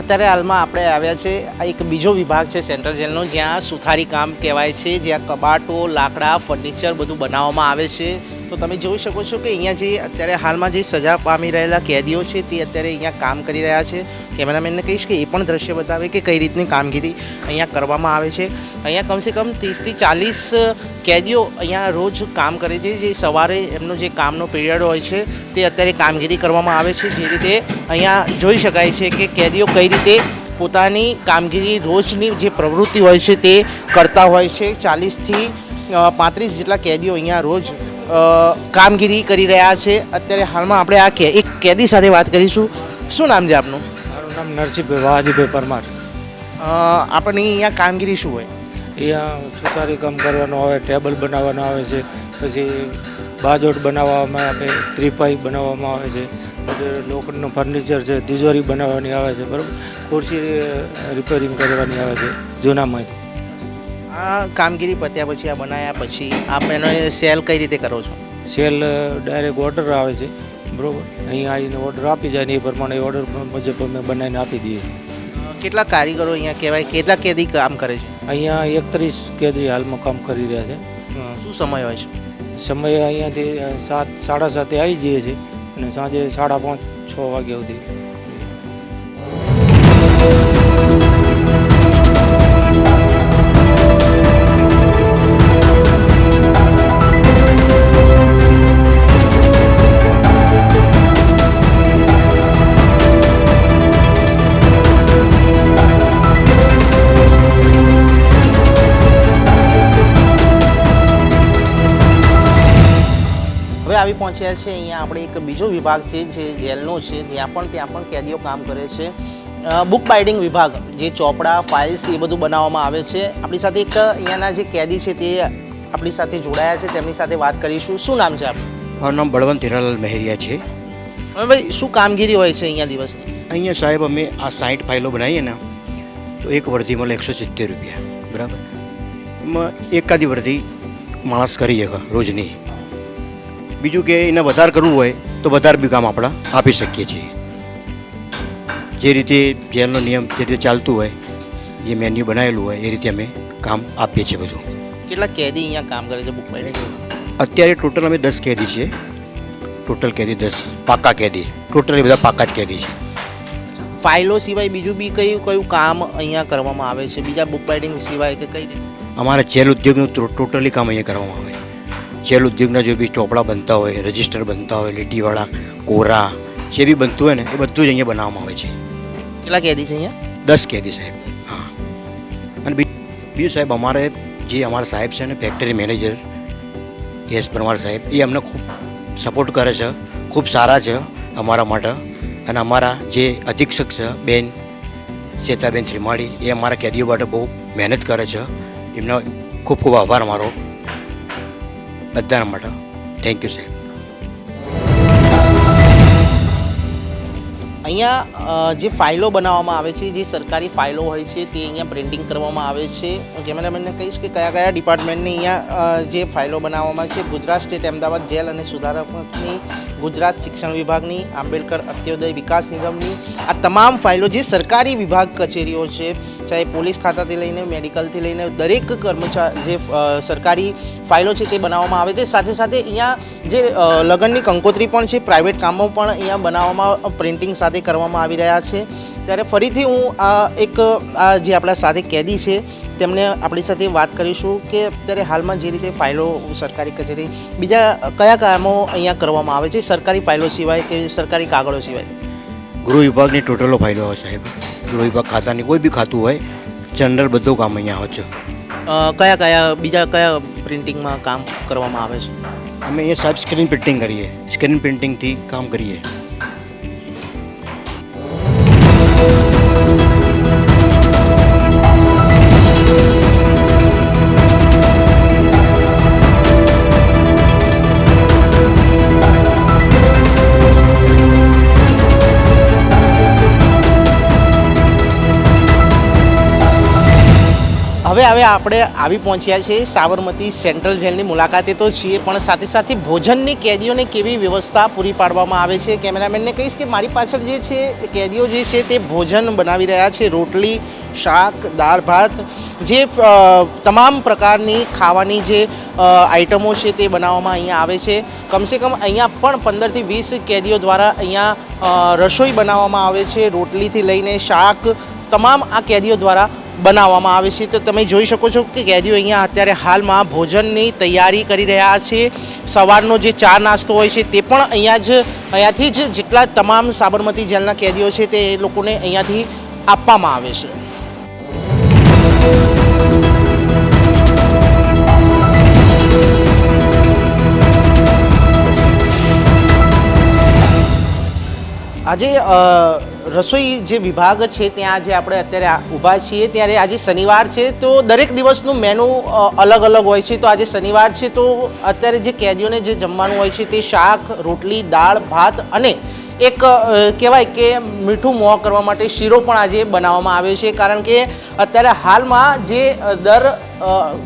અત્યારે હાલમાં આપણે આવ્યા છે આ એક બીજો વિભાગ છે સેન્ટ્રલ જેલનો, જ્યાં સુથારી કામ કહેવાય છે, જ્યાં કબાટો, લાકડા, ફર્નિચર બધું બનાવવામાં આવે છે. તો તમે જોઈ શકો છો કે અહીંયા જે અત્યારે હાલમાં જે સજા પામી રહેલા કેદીઓ છે તે અત્યારે અહીંયા કામ કરી રહ્યા છે. કેમેરામેનને કહીશ કે એ પણ દ્રશ્ય બતાવે કે કઈ રીતની કામગીરી અહીંયા કરવામાં આવે છે. અહીંયા કમસે કમ 30 થી 40 કેદીઓ અહીંયા રોજ કામ કરે છે. જે સવારે એમનો જે કામનો પીરિયડ હોય છે તે અત્યારે કામગીરી કરવામાં આવે છે. જે રીતે અહીંયા જોઈ શકાય છે કે કેદીઓ કઈ રીતે પોતાની કામગીરી રોજની જે પ્રવૃત્તિ હોય છે તે કરતા હોય છે. 40 થી 35 જેટલા કેદીઓ અહીંયા રોજ કામગીરી કરી રહ્યા છે. અત્યારે હાલમાં આપણે આ એક કેદી સાથે વાત કરીશું. શું નામ છે આપનું? મારું નામ નરસિંહભાઈ વાહાજીભાઈ પરમાર. આપણી અહીંયા કામગીરી શું હોય? અહીંયા સુતારી કામ કરવાનું આવે, ટેબલ બનાવવાનું આવે છે, પછી બાજોટ બનાવવામાં આવે, ત્રિપાઈ બનાવવામાં આવે છે, પછી લોખંડનું ફર્નિચર છે, તિજોરી બનાવવાની આવે છે, બરાબર, ખુરશી રિપેરિંગ કરવાની આવે છે જૂનામાંથી. આ કામગીરી પત્યા પછી આ બનાવ્યા પછી આપ એનો સેલ કઈ રીતે કરો છો? સેલ ડાયરેક્ટ ઓર્ડર આવે છે, બરાબર, અહીં આવીને ઓર્ડર આપી જાય ને એ પ્રમાણે ઓર્ડર મુજબ અમે બનાવીને આપી દઈએ. કેટલા કારીગરો અહીંયા કહેવાય, કેટલા કેદી કામ કરે છે? અહીંયા 31 કેદી હાલમાં કામ કરી રહ્યા છે. શું સમય હોય છે? સમય અહીંયાથી 7 સાડા 7 આવી જઈએ છીએ અને સાંજે 5:30 6 વાગ્યા સુધી. હવે આવી પહોંચ્યા છે અહીંયા આપણે એક બીજો વિભાગ છે જે જેલનો છે, ત્યાં પણ કેદીઓ કામ કરે છે. બુક બાઇન્ડિંગ વિભાગ, જે ચોપડા ફાઇલ્સ એ બધું બનાવવામાં આવે છે. આપણી સાથે એક અહીંયાના જે કેદી છે તે આપણી સાથે જોડાયા છે, તેમની સાથે વાત કરીશું. શું નામ છે આપનું? મારું નામ બળવંત હીરાલાલ મહેરિયા છે. હવે ભાઈ શું કામગીરી હોય છે અહીંયા દિવસની? અહીંયા સાહેબ અમે આ 60 ફાઇલો બનાવીએ ને તો એક વર્ધી મળે 170 રૂપિયા, બરાબર. એમાં એકાદી વર્ધી માણસ કરી શકે રોજની. બીજું કે એને વધારે કરવું હોય તો વધારે બી કામ આપણે આપી શકીએ છીએ. જે રીતે જેલનો નિયમ જે રીતે ચાલતું હોય, જે મેન્યુ બનાવેલું હોય એ રીતે અમે કામ આપીએ છીએ બધું. કેટલા કેદી અહીંયા કામ કરે છે બુક બાઇન્ડિંગ? અત્યારે ટોટલ અમે 10 કેદી છીએ. ટોટલ કેદી 10 પાકા કેદી, ટોટલ બધા પાકા જ કેદી છે. ફાઇલો સિવાય બીજું બી કયું કામ અહીંયા કરવામાં આવે છે બીજા બુક બાઇન્ડિંગ સિવાય, કે કઈ રીતે? અમારા જેલ ઉદ્યોગનું ટોટલી કામ અહીંયા કરવામાં આવે. જેલ ઉદ્યોગના જે બી ચોપડા બનતા હોય, રજિસ્ટર બનતા હોય, લીટીવાળા, કોરા, જે બી બનતું હોય ને એ બધું જ અહીંયા બનાવવામાં આવે છે. કેટલા કેદી છે અહીંયા? 10 કેદી સાહેબ. હા. અને બીજું સાહેબ, અમારે જે અમારા સાહેબ છે ને ફેક્ટરી મેનેજર યશ પરમાર સાહેબ, એ અમને ખૂબ સપોર્ટ કરે છે, ખૂબ સારા છે અમારા માટે. અને અમારા જે અધિક્ષક છે બેન શેતાબેન શ્રીમાળી, એ અમારા કેદીઓ માટે બહુ મહેનત કરે છે. એમનો ખૂબ ખૂબ આભાર અમારો બધાના માટે. થેન્ક યુ સાહેબ. અહીંયા જે ફાઇલો બનાવવામાં આવે છે, જે સરકારી ફાઇલો હોય છે તે અહીંયા પ્રિન્ટિંગ કરવામાં આવે છે. હું કેમેરામેનને કહીશ કે કયા કયા ડિપાર્ટમેન્ટની અહીંયા જે ફાઇલો બનાવવામાં છે. ગુજરાત સ્ટેટ અમદાવાદ જેલ અને સુધારકની, ગુજરાત શિક્ષણ વિભાગની, આંબેડકર અંત્યોદય વિકાસ નિગમની, આ તમામ ફાઇલો જે સરકારી વિભાગ કચેરીઓ છે, ચાહે પોલીસ ખાતાથી લઈને મેડિકલથી લઈને દરેક કર્મચારી જે સરકારી ફાઇલો છે તે બનાવવામાં આવે છે. સાથે સાથે અહીંયા જે લગ્નની કંકોત્રી પણ છે, પ્રાઇવેટ કામો પણ અહીંયા બનાવવામાં પ્રિન્ટિંગ સાથે કરવામાં આવી રહ્યા છે. ત્યારે ફરીથી હું આ જે આપણા સાથે કેદી છે તેમને આપણી સાથે વાત કરીશું કે અત્યારે હાલમાં જે રીતે ફાઇલો સરકારી કચેરી બીજા કયા કામો અહીંયા કરવામાં આવે છે સરકારી ફાઇલો સિવાય કે સરકારી કાગળો સિવાય? ગૃહ વિભાગની ટોટલો ફાઇલો હોય સાહેબ. ગૃહ વિભાગ ખાતાની કોઈ બી ખાતું હોય, જનરલ બધું કામ અહીંયા હોય છે. બીજા કયા પ્રિન્ટિંગમાં કામ કરવામાં આવે છે? અમે અહીંયા સાહેબ સ્ક્રીન પ્રિન્ટિંગ કરીએ, સ્ક્રીન પ્રિન્ટિંગથી કામ કરીએ. હવે આપણે આવી પહોંચ્યા છે સાબરમતી સેન્ટ્રલ જેલની મુલાકાતે તો છીએ, પણ સાથે સાથે ભોજનની કેદીઓને કેવી વ્યવસ્થા પૂરી પાડવામાં આવે છે. કેમેરામેનને કહીશ કે મારી પાછળ જે છે કેદીઓ જે છે તે ભોજન બનાવી રહ્યા છે. રોટલી, શાક, દાળ ભાત, જે તમામ પ્રકારની ખાવાની જે આઇટમો છે તે બનાવવામાં અહીંયા આવે છે. કમસે કમ અહીંયા પણ 15 થી 20 કેદીઓ દ્વારા અહીંયા રસોઈ બનાવવામાં આવે છે. રોટલીથી લઈને શાક તમામ આ કેદીઓ દ્વારા બનાવવામાં આવે છે. તો તમે જોઈ શકો છો કે કેદીઓ અહીંયા અત્યારે હાલમાં ભોજનની તૈયારી કરી રહ્યા છે. સવારનો જે ચા નાસ્તો હોય છે તે પણ અહીંયાથી જ જેટલા તમામ સાબરમતી જેલના કેદીઓ છે તે લોકોને અહીંયાથી આપવામાં આવે છે. આજે રસોઈ જે વિભાગ છે ત્યાં જે આપણે અત્યારે ઊભા છીએ ત્યારે આજે શનિવાર છે તો દરેક દિવસનું મેનુ અલગ અલગ હોય છે. તો આજે શનિવાર છે તો અત્યારે જે કેદીઓને જે જમવાનું હોય છે તે શાક, રોટલી, દાળ, ભાત અને એક કહેવાય કે મીઠું મોં કરવા માટે શીરો પણ આજે બનાવવામાં આવે છે, કારણ કે અત્યારે હાલમાં જે દર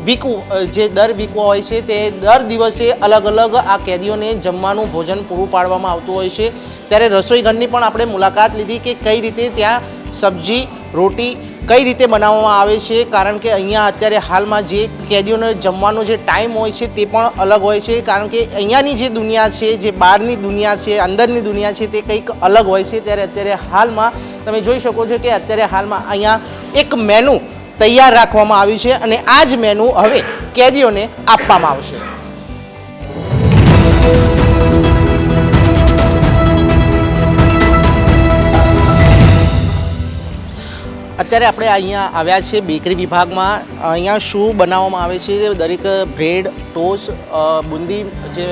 વીક હોય છે તે દર દિવસે અલગ અલગ આ કેદીઓને જમવાનું ભોજન પૂરું પાડવામાં આવતું હોય છે. ત્યારે રસોઈ ઘરની પણ આપણે મુલાકાત લીધી કે કઈ રીતે ત્યાં સબ્જી રોટી કઈ રીતે બનાવવામાં આવે છે, કારણ કે અહીંયા અત્યારે હાલમાં જે કેદીઓને જમવાનો જે ટાઈમ હોય છે તે પણ અલગ હોય છે, કારણ કે અહીંયાની જે દુનિયા છે, જે બહારની દુનિયા છે, અંદરની દુનિયા છે તે કંઈક અલગ હોય છે. ત્યારે અત્યારે હાલમાં તમે જોઈ શકો છો કે અત્યારે હાલમાં અહીંયા એક મેનુ તૈયાર રાખવામાં આવ્યું છે અને આ જ મેનુ હવે કેદીઓને આપવામાં આવશે. અત્યારે આપણે અહીંયા આવ્યા છીએ બેકરી વિભાગમાં. અહીંયા શું બનાવવામાં આવે છે, દરેક બ્રેડ ટોસ્ટ બુંદી જે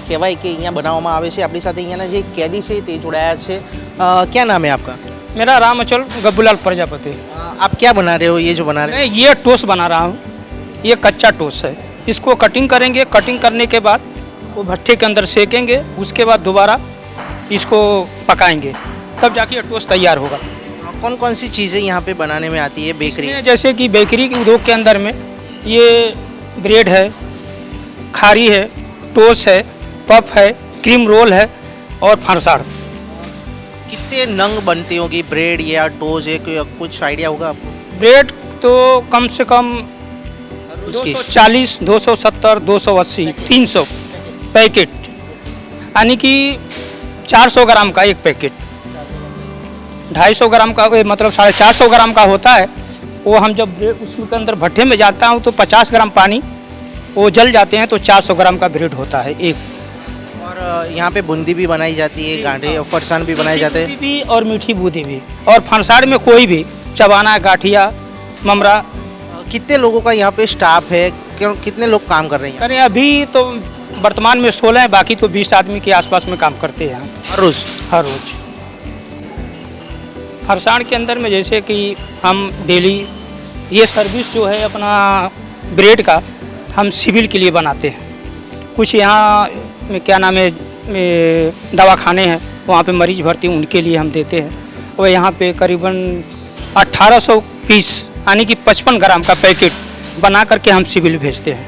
કહેવાય કે અહીંયા બનાવવામાં આવે છે. આપણી સાથે અહીંયાના જે કેદી છે તે જોડાયા છે. क्या नाम है आपका? मेरा रामचल गब्बूलाल प्रजापति। आप क्या बना रहे हो? ये जो बना रहे मैं ये टोस्ट बना रहा हूँ, ये कच्चा टोस्ट है। इसको कटिंग करेंगे, कटिंग करने के बाद वो भट्ठे के अंदर सेकेंगे, उसके बाद दोबारा इसको पकाएंगे, तब जाके ये टोस्ट तैयार होगा। कौन कौन सी चीज़ें यहाँ पे बनाने में आती है बेकरी? जैसे कि बेकरी के उद्योग के अंदर में ये ब्रेड है, खारी है, टोस्ट है, पफ है, क्रीम रोल है और फरसाण। कितने नंग बनती होगी ब्रेड या टोस्ट, एक कुछ आइडिया होगा आपको? ब्रेड तो कम से कम उसकी 240, 270, 280, 300 पैकेट, यानी कि 400 ग्राम का एक पैकेट, 250 ग्राम का मतलब 450 ग्राम का होता है। वो हम जब ब्रेड उसके अंदर भट्ठे में जाता हूँ तो 50 ग्राम पानी वो जल जाते हैं, तो 400 ग्राम का ब्रेड होता है एक। और यहाँ पे बूंदी भी बनाई जाती है, गांठे और फरसान भी बनाए जाते हैं भी, और मीठी बूंदी भी, और फरसाण में कोई भी चबाना, गाठिया, ममरा। कितने लोगों का यहाँ पे स्टाफ है, कितने लोग काम कर रहे हैं? अरे अभी तो वर्तमान में 16 हैं, बाकी तो 20 आदमी के आसपास में काम करते हैं हर रोज? हर रोज। फरसाण के अंदर में जैसे कि हम डेली ये सर्विस जो है अपना ब्रेड का हम सिविल के लिए बनाते हैं। कुछ यहाँ में क्या नाम है दवाखाने हैं, वहाँ पे मरीज भर्ती हैं, उनके लिए हम देते हैं। और यहाँ पे करीबन 1800 पीस यानी कि 55 ग्राम का पैकेट बना करके हम सिविल भेजते हैं।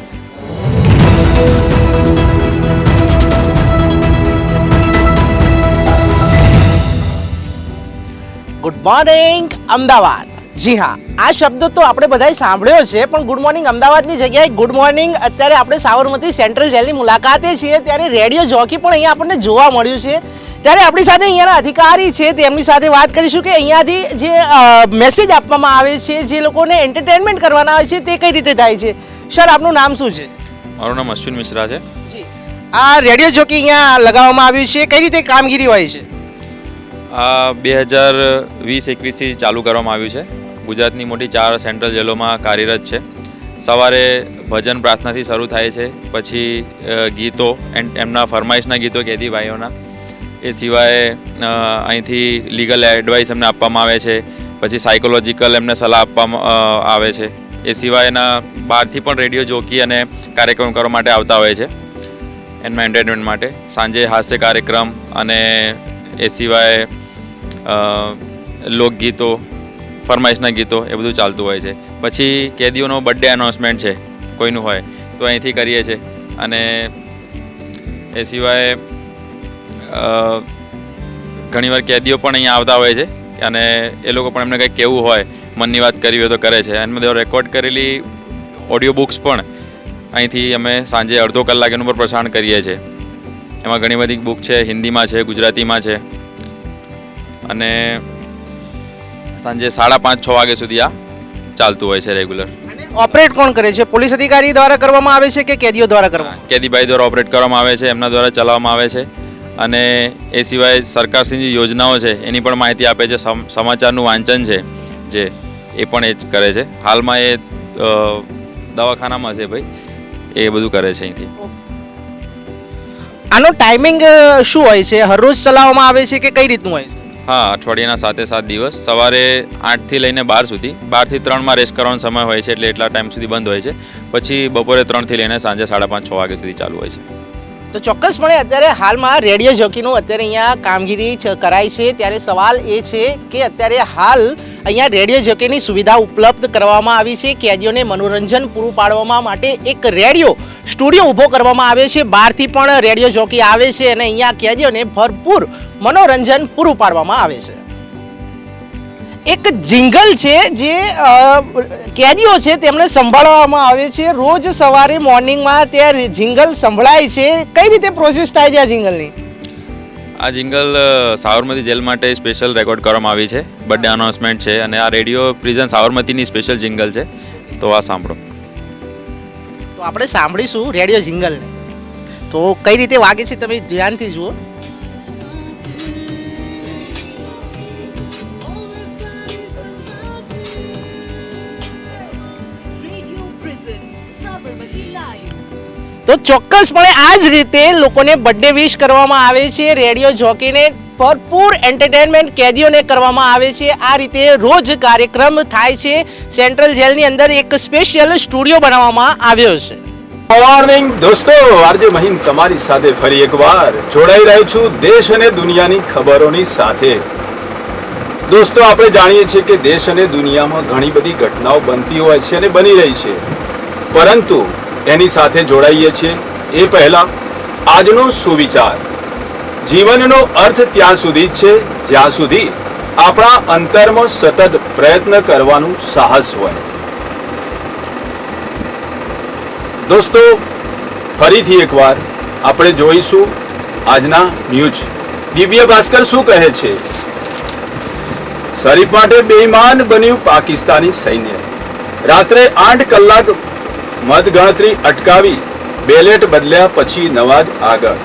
Good morning Ahmedabad. જી હા, આ શબ્દ તો આપણે બધાએ સાંભળ્યો છે, પણ ગુડ મોર્નિંગ અમદાવાદની જગ્યાએ ગુડ મોર્નિંગ અત્યારે આપણે સાબરમતી સેન્ટ્રલ જેલની મુલાકાતે છીએ, ત્યારે રેડિયો જોકી પણ અહીંયા આપણને જોવા મળ્યું છે. ત્યારે આપણી સાથે અહીંયાના અધિકારી છે, તેમની સાથે વાત કરીશું કે અહીંયાથી જે મેસેજ આપવામાં આવે છે, જે લોકોને એન્ટરટેનમેન્ટ કરવાના આવે છે, તે કઈ રીતે થાય છે. સર, આપનું નામ શું છે? મારું નામ અશ્વિન મિશ્રા છે. જી, આ રેડિયો જોકી અહીંયા લગાવવામાં આવ્યું છે, કઈ રીતે કામગીરી હોય છે? આ 2020-21થી ચાલુ કરવામાં આવ્યું છે. ગુજરાતની મોટી 4 સેન્ટ્રલ જેલોમાં કાર્યરત છે. સવારે ભજન પ્રાર્થનાથી શરૂ થાય છે, પછી ગીતો એમના ફરમાઈશના ગીતો કેદી ભાઈઓના, એ સિવાય અહીંથી લીગલ એડવાઇસ એમને આપવામાં આવે છે, પછી સાયકોલોજીકલ એમને સલાહ આપવામાં આવે છે. એ સિવાયના બહારથી પણ રેડિયો જોકી અને કાર્યક્રમ કરવા માટે આવતા હોય છે એમના એન્ટરટેનમેન્ટ માટે. સાંજે હાસ્ય કાર્યક્રમ અને એ સિવાય લોકગીતો, ફરમાઈશના ગીતો એ બધું ચાલતું હોય છે. પછી કેદીઓનો બર્થડે એનાઉન્સમેન્ટ છે કોઈનું હોય તો અહીંથી કરીએ છીએ. અને એ સિવાય ઘણીવાર કેદીઓ પણ અહીંયા આવતા હોય છે અને એ લોકો પણ એમને કંઈક કહેવું હોય, મનની વાત કરવી હોય તો કરે છે. અને બધો રેકોર્ડ કરેલી ઓડિયો બુક્સ પણ અહીંથી અમે સાંજે અડધો કલાક એનું પર પ્રસારણ કરીએ છીએ. એમાં ઘણી બધી બુક છે, હિન્દીમાં છે, ગુજરાતીમાં છે. અને સાંજે 5:30-6 વાગ્યા સુધી આ ચાલતું હોય છે રેગ્યુલર. ઓપરેટ કોણ કરે છે? પોલીસ અધિકારી દ્વારા કરવામાં આવે છે કે કેદીઓ દ્વારા કરવામાં? કેદીભાઈ દ્વારા ઓપરેટ કરવામાં આવે છે, એમના દ્વારા ચલાવવામાં આવે છે. અને એ સિવાય સરકારશ્રીની જે યોજનાઓ છે એની પણ માહિતી આપે છે. સમાચારનું વાંચન છે જે એ પણ એ જ કરે છે. હાલમાં એ દવાખાનામાં છે ભાઈ, એ બધું કરે છે અહીંથી. આનો ટાઈમિંગ શું હોય છે? હરરોજ ચલાવવામાં આવે છે કે કઈ રીતનું હોય છે? હા, અઠવાડિયાના 7 દિવસ. સવારે 8થી લઈને 12 સુધી, 12 થી 3 રેસ્ટ કરવાનો સમય હોય છે, એટલે એટલા ટાઈમ સુધી બંધ હોય છે. પછી બપોરે 3 થી લઈને સાંજે 5:30-6 વાગ્યા સુધી ચાલુ હોય છે. તો ચોક્કસપણે અત્યારે હાલમાં રેડિયો જોકીનું અત્યારે અહીંયા કામગીરી કરાય છે, ત્યારે સવાલ એ છે કે અત્યારે હાલ અહીંયા રેડિયો જોકીની સુવિધા ઉપલબ્ધ કરવામાં આવી છે. કેદીઓને મનોરંજન પૂરું પાડવા માટે એક રેડિયો સ્ટુડિયો ઊભો કરવામાં આવે છે. બહારથી પણ રેડિયો જોકી આવે છે અને અહીંયા કેદીઓને ભરપૂર મનોરંજન પૂરું પાડવામાં આવે છે. એક જિંગલ છે જે કેદીઓ છે તેમને સંભાળવામાં આવે છે. રોજ સવારે મોર્નિંગમાં ત્યાં જિંગલ સંભળાય છે. કઈ રીતે પ્રોસેસ થાય છે આ જિંગલની? આ જિંગલ સાબરમતી જેલ માટે સ્પેશિયલ રેકોર્ડ કરવામાં આવી છે. બર્થડે અનાઉન્સમેન્ટ છે અને આ રેડિયો પ્રિઝન સાબરમતીની સ્પેશિયલ જિંગલ છે. તો આ સાંભળો. તો આપણે સાંભળીશું રેડિયો જિંગલને. તો કઈ રીતે વાગે છે તમે ધ્યાનથી જુઓ. તો ચોક્કસપણે આ જ રીતે લોકોને બર્થડે વિશ કરવામાં આવે છે. રેડિયો જોકીને ભરપૂર એન્ટરટેનમેન્ટ કેદીઓને કરવામાં આવે છે. આ રીતે રોજ કાર્યક્રમ થાય છે. સેન્ટ્રલ જેલની અંદર એક સ્પેશિયલ સ્ટુડિયો બનાવવામાં આવ્યો છે. મોર્નિંગ દોસ્તો, આરજે મહીમ તમારી સાથે ફરી એકવાર જોડાઈ રહ્યો છું દેશ અને દુનિયાની ખબરોની સાથે. દોસ્તો, આપણે જાણીએ છીએ કે દેશ અને દુનિયામાં ઘણી બધી ઘટનાઓ બનતી હોય છે અને બની રહી છે, પરંતુ એની સાથે જોડાઈએ છીએ એ પહેલા આજનો સુવિચાર. જીવનનો અર્થ ત્યાં સુધી જ છે જ્યાં સુધી આપણા અંતરમાં સતત પ્રયત્ન કરવાનું સાહસ હોય. દોસ્તો, ફરીથી એકવાર આપણે જોઈશું આજના ન્યૂઝ. દિવ્ય ભાસ્કર શું કહે છે? શરીફ માટે બેઈમાન બન્યું પાકિસ્તાની સૈન્ય. રાત્રે 8 કલાક મતગણતરી અટકાવી બેલેટ બદલ્યા પછી નવાજ આગળ.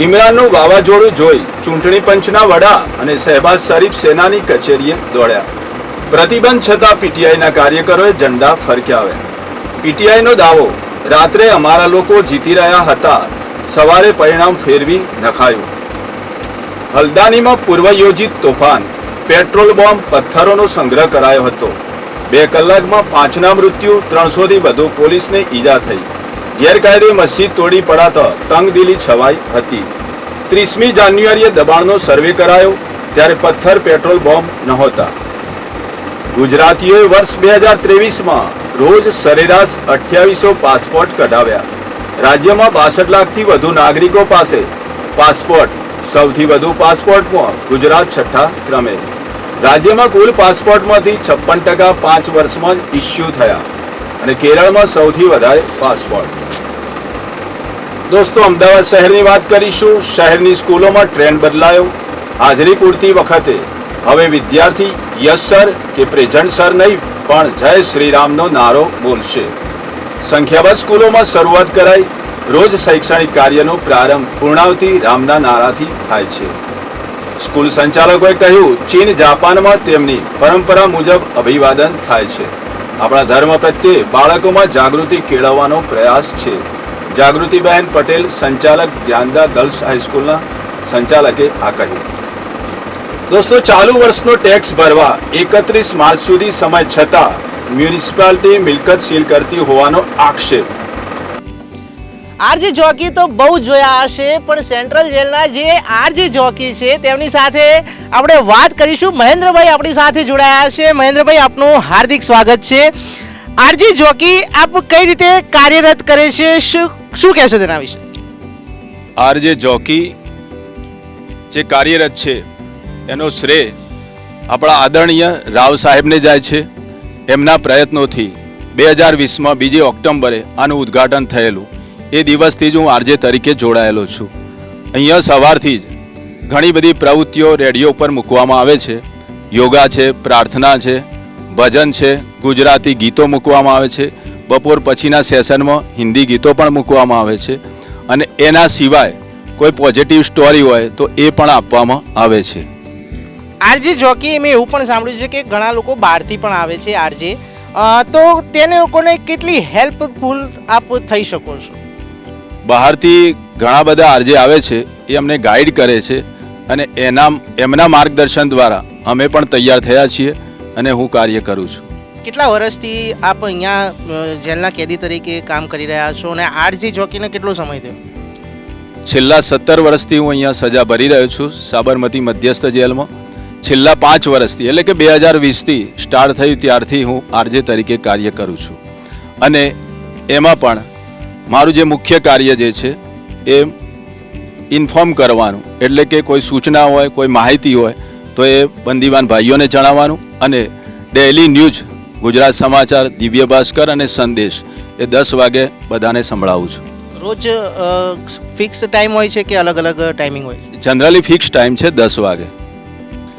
ઇમરાનનું વાવાઝોડું જોઈ ચૂંટણી પંચના વડા અને શહેબાઝ શરીફ સેનાની કચેરીએ દોડ્યા. પ્રતિબંધ છતાં પીટીઆઈના કાર્યકરોએ ઝંડા ફરકાવ્યા. પીટીઆઈનો દાવો, રાત્રે અમારા લોકો જીતી રહ્યા હતા, સવારે પરિણામ ફેરવી નખાયું. હલ્દાનીમાં પૂર્વયોજિત તોફાન, પેટ્રોલ બોમ્બ, પથ્થરોનો સંગ્રહ કરાયો હતો. 2 કલાકમાં 5ના મૃત્યુ, 300થી વધુ પોલીસને ઈજા થઈ. ગેરકાયદે મસ્જિદ તોડી પડાતા તંગદિલી છવાઈ હતી. 30મી જાન્યુઆરીએ દબાણનો સર્વે કરાયો, ત્યારે પથ્થર, પેટ્રોલ બોમ્બ નહોતા. ગુજરાતીઓએ વર્ષ 2023માં રોજ સરેરાશ 2800 પાસપોર્ટ કઢાવ્યા. રાજ્યમાં 62 લાખથી વધુ નાગરિકો પાસે પાસપોર્ટ. સૌથી વધુ પાસપોર્ટમાં ગુજરાત 6થા ક્રમે. રાજ્યમાં કુલ પાસપોર્ટમાંથી 56% 5 વર્ષમાં જ ઇસ્યુ થયા અને કેરળમાં સૌથી વધારે પાસપોર્ટ. દોસ્તો, અમદાવાદ શહેરની વાત કરીશું. શહેરની સ્કૂલોમાં ટ્રેન્ડ બદલાયો. હાજરી પૂરતી વખતે હવે વિદ્યાર્થી યસ સર કે પ્રેઝન્ટ સર નહીં પણ જય શ્રી રામનો નારો બોલશે. સંખ્યાબંધ સ્કૂલોમાં શરૂઆત કરાઈ. રોજ શૈક્ષણિક કાર્યનો પ્રારંભ પૂર્ણાવતી રામના નારાથી થાય છે. સ્કૂલ સંચાલકોએ કહ્યું, ચીન, જાપાનમાં તેમની પરંપરા મુજબ અભિવાદન થાય છે. આપણા ધર્મ પ્રત્યે બાળકોમાં જાગૃતિ કેળવવાનો પ્રયાસ છે. જાગૃતિબહેન પટેલ, સંચાલક, જ્ઞાનદા ગર્લ્સ હાઈસ્કૂલના સંચાલકે આ કહ્યું. દોસ્તો, ચાલુ વર્ષનો ટેક્સ ભરવા 31 માર્ચ સુધી સમય છતાં મ્યુનિસિપાલિટી મિલકત સીલ કરતી હોવાનો આક્ષેપ. આરજે જોકી તો બહુ જોયા હશે, પણ સેન્ટ્રલ જેલના જે આરજે જોકી છે તેમની સાથે આપણે વાત કરીશું. મહેન્દ્રભાઈ આપણી સાથે જોડાયા છે. મહેન્દ્રભાઈ, આપનું હાર્દિક સ્વાગત છે. આરજે જોકી આપ કઈ રીતે કાર્યરત કરે છે, શું કહેશો તેના વિશે? આરજે જોકી જે કાર્યરત છે એનો શ્રેય આપણા આદરણીય રાવ સાહેબને જાય છે. એમના પ્રયત્નોથી 2020માં 2 ઓક્ટોબરે આનું ઉદ્ઘાટન થયેલું. એ દિવસથી જ હું આરજે તરીકે જોડાયેલો છું. અહીંયા સવારથી જ ઘણી બધી પ્રવૃત્તિઓ રેડિયો ઉપર મૂકવામાં આવે છે. યોગા છે, પ્રાર્થના છે, ભજન છે, ગુજરાતી ગીતો મૂકવામાં આવે છે. બપોર પછીના સેશનમાં હિન્દી ગીતો પણ મૂકવામાં આવે છે. અને એના સિવાય કોઈ પોઝિટિવ સ્ટોરી હોય તો એ પણ આપવામાં આવે છે. આરજે જોકી મેં એવું પણ સાંભળ્યું છે કે ઘણા લોકો બહારથી પણ આવે છે આરજે, તો તેને લોકોને કેટલી હેલ્પફુલ આપ થઈ શકો છો? બહારથી ઘણા બધા આરજે આવે છે, એ અમને ગાઈડ કરે છે અને એમના માર્ગદર્શન દ્વારા અમે પણ તૈયાર થયા છીએ અને હું કાર્ય કરું છું. કેટલા વર્ષથી આપ અહીંયા જેલના કેદી તરીકે કામ કરી રહ્યા છો અને આરજે જોકીને કેટલો સમય થયો? છેલ્લા 17 વર્ષથી હું અહીંયા સજા ભરી રહ્યો છું સાબરમતી મધ્યસ્થ જેલમાં. છેલ્લા 5 વર્ષથી એટલે કે 2020થી સ્ટાર્ટ થયું ત્યારથી હું આરજે તરીકે કાર્ય કરું છું. અને એમાં પણ મારું જે મુખ્ય કાર્ય જે છે એ ઇન્ફોર્મ કરવાનું, એટલે કે કોઈ સૂચના હોય, કોઈ માહિતી હોય તો એ બંદીવાન ભાઈઓને જણાવવાનું. અને ડેઇલી ન્યૂઝ ગુજરાત સમાચાર, દિવ્ય ભાસ્કર અને સંદેશ એ 10 વાગે બધાને સંભળાવું છું. રોજ ફિક્સ ટાઈમ હોય છે કે અલગ અલગ ટાઈમિંગ હોય છે? જનરલી ફિક્સ ટાઈમ છે 10 વાગે.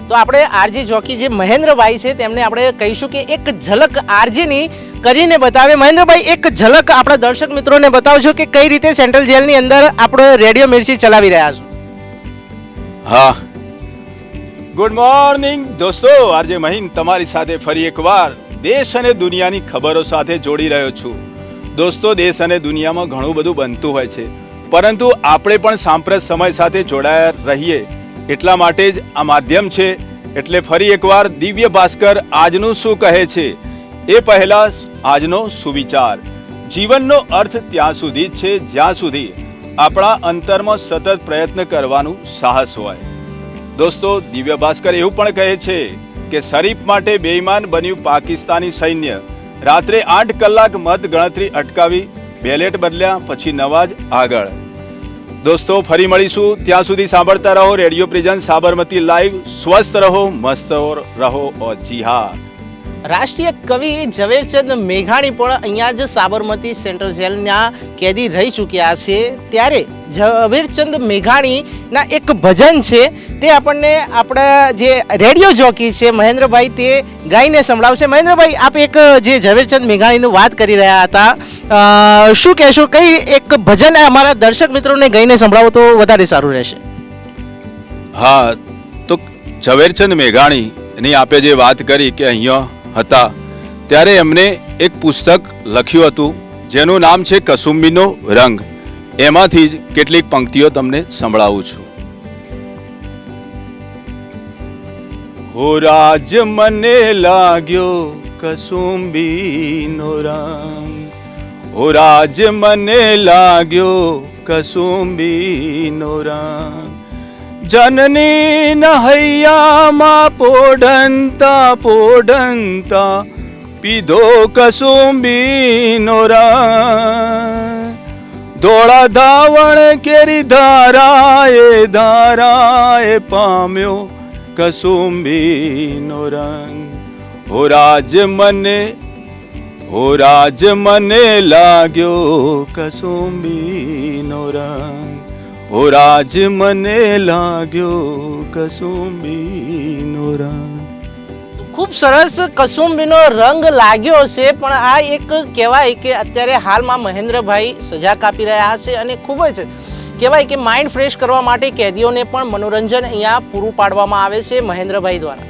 તો આપણે આરજે જોકી જે મહેન્દ્રભાઈ છે તેમને આપણે કહીશું કે એક ઝલક આરજેની કરીને બતાવે. મહેન્દ્રભાઈ, એક ઝલક આપણા દર્શક મિત્રોને બતાવજો કે કઈ રીતે સેન્ટ્રલ જેલની અંદર આપણે રેડિયો મિર્ચી ચલાવી રહ્યા છો. હા, ગુડ મોર્નિંગ દોસ્તો. આરજે મહીન તમારી સાથે ફરી એકવાર દેશ અને દુનિયાની ખબરો સાથે જોડી રહ્યો છું. દોસ્તો, દેશ અને દુનિયામાં ઘણું બધું બનતું હોય છે, પરંતુ આપણે પણ સાંપ્રત સમય સાથે જોડાયા રહીએ એટલા માટે જ આ માધ્યમ છે. એટલે ફરી એકવાર દિવ્ય ભાસ્કર આજનું શું કહે છે એ પહેલા આજનો સુવિચાર. જીવનનો અર્થ ત્યાં સુધી જ છે જ્યાં સુધી આપણા અંતરમાં સતત પ્રયત્ન કરવાનું સાહસ હોય. દોસ્તો, દિવ્ય ભાસ્કર એવું પણ કહે છે કે શરીફ માટે બેઈમાન બન્યું પાકિસ્તાની સૈન્ય. રાત્રે 8 કલાક મત ગણતરી અટકાવી, બેલેટ બદલ્યા, પછી નવા જ આગળ. દોસ્તો, ફરી મળીશું. ત્યાં સુધી સાંભળતા રહો રેડિયો પ્રેઝન્ટ સાબરમતી લાઈવ. સ્વસ્થ રહો, મસ્ત રહો. જી હા, રાષ્ટ્રીય કવિ ઝવેરચંદ મેઘાણી પણ અહીંયા જ સાબરમતી સેન્ટ્રલ જેલના કેદી રહી ચૂક્યા છે. ત્યારે ઝવેરચંદ મેઘાણીના એક ભજન છે તે આપણને આપણા જે રેડિયો જોકી છે મહેન્દ્રભાઈ તે ગાઈને સંભળાવશે. મહેન્દ્રભાઈ, આપ એક જે ઝવેરચંદ મેઘાણીનું વાત કરી રહ્યા હતા, શું કહેશો? કઈ એક ભજન અમારા દર્શક મિત્રોને ગાઈને સંભળાવો તો વધારે સારું રહેશે. હા, તો ઝવેરચંદ મેઘાણીની આપે જે વાત કરી કે અહીંયા હતા ત્યારે એમને એક પુસ્તક લખ્યું હતું જેનું નામ છે કસુંબીનો રંગ. એમાંથી જ કેટલીક પંક્તિઓ તમને સંભળાવું છું. હો રાજ મને લાગ્યો કસુંબીનો રંગ, હો રાજ મને લાગ્યો કસુંબીનો રંગ, જનની નહૈયામાં પોઢંતા પોઢંતા પીધો કસુંબીનો રંગ, ધોળા ધાવણ કેરી ધારાએ પામ્યો કસુંબીનો રંગ. હો રાજ મને લાગ્યો કસુંબીનો રંગ, હો રાજ મને લાગ્યો કસુંબીનો રંગ. ખૂબ સરસ કસુંબીનો રંગ લાગ્યો છે. પણ આ એક કહેવાય કે અત્યારે હાલમાં મહેન્દ્રભાઈ સજા કાપી રહ્યા છે અને ખૂબ જ કહેવાય કે માઇન્ડ ફ્રેશ કરવા માટે કેદીઓને પણ મનોરંજન અહીંયા પૂરું પાડવામાં આવે છે મહેન્દ્રભાઈ દ્વારા.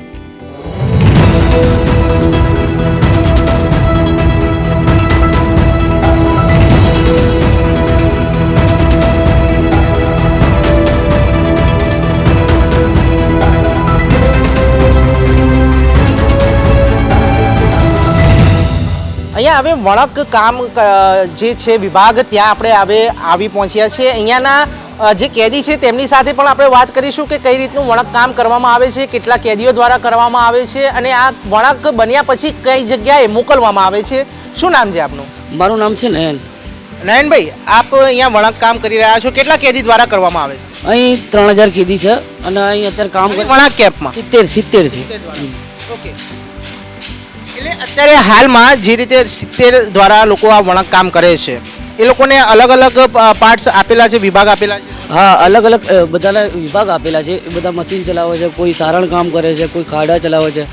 અહીંયા હવે વળક કામ જે છે વિભાગ ત્યાં આપણે હવે આવી પહોંચ્યા છે. અહીંયાના જે કેદી છે તેમની સાથે પણ આપણે વાત કરીશું કે કઈ રીતનું વળક કામ કરવામાં આવે છે, કેટલા કેદીઓ દ્વારા કરવામાં આવે છે અને આ વળક બન્યા પછી કઈ જગ્યાએ મોકલવામાં આવે છે. શું નામ છે આપનું? મારું નામ છે નયન. નયનભાઈ, આપ અહીંયા વળક કામ કરી રહ્યા છો, કેટલા કેદી દ્વારા કરવામાં આવે છે? અહીં 3000 કેદી છે અને અહીં અત્યારે કામ વળક કેમ્પમાં 70 છે. ઓકે, એટલે અત્યારે હાલમાં જે રીતે 70 દ્વારા લોકો આ વળક કામ કરે છે એ લોકોને અલગ અલગ પાર્ટ્સ આપેલા છે, વિભાગ આપેલા છે? હા, અલગ અલગ બધાના વિભાગ આપેલા છે. એ બધા મશીન ચલાવે છે, કોઈ સારણ કામ કરે છે, કોઈ ખાડા ચલાવે છે.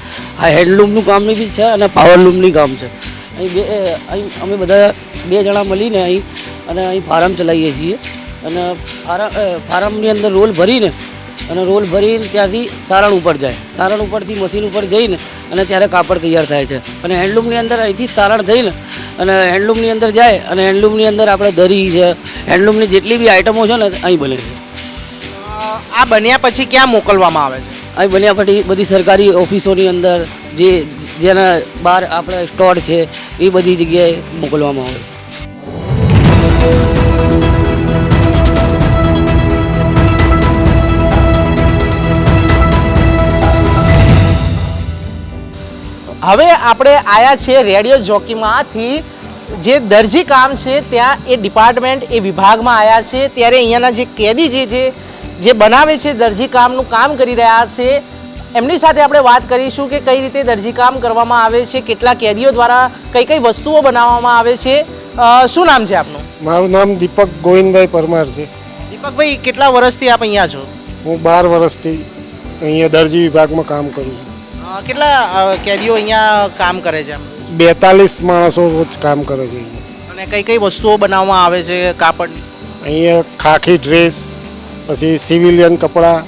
આ હેન્ડલૂમનું કામની બી છે અને પાવરલૂમની કામ છે. અહીં અમે બધા 2 જણા મળીને અહીં ફાર્મ ચલાવીએ છીએ અને ફાર્મની અંદર રોલ ભરીને ત્યાંથી સારણ ઉપર જાય. સારણ ઉપરથી મશીન ઉપર જઈને અને ત્યારે કાપડ તૈયાર થાય છે. અને હેન્ડલૂમની અંદર અહીંથી સારણ થઈને અને હેન્ડલૂમની અંદર જાય અને હેન્ડલૂમની અંદર આપણે દરી છે, હેન્ડલૂમની જેટલી બી આઇટમો છે ને અહીં બને છે. આ બન્યા પછી ક્યાં મોકલવામાં આવે છે? અહીં બન્યા પછી બધી સરકારી ઓફિસોની અંદર જેના બહાર આપણે સ્ટોર છે એ બધી જગ્યાએ મોકલવામાં આવે છે. હવે આપણે આયા છીએ રેડિયો જોકીમાંથી જે દરજી કામ છે ત્યાં એ ડિપાર્ટમેન્ટ એ વિભાગમાં આવ્યા છે ત્યારે અહીંયાના જે કેદી જે બનાવે છે દરજી કામનું કામ કરી રહ્યા છે એમની સાથે આપણે વાત કરીશું કે કઈ રીતે દરજી કામ કરવામાં આવે છે, કેટલા કેદીઓ દ્વારા કઈ કઈ વસ્તુઓ બનાવવામાં આવે છે. શું નામ છે આપનું? મારું નામ દીપક ગોવિંદભાઈ પરમાર છે. દીપકભાઈ, કેટલા વર્ષથી આપ અહીંયા છો? હું 12 વર્ષથી અહીંયા દરજી વિભાગમાં કામ કરું છું. કેટલા કેદીઓ અહીંયા કામ કરે છે? 42 માણસો રોજ કામ કરે છે. અને કઈ કઈ વસ્તુઓ બનાવવામાં આવે છે કાપડની? અહીંયા ખાખી ડ્રેસ, પછી સિવિલિયન કપડાં,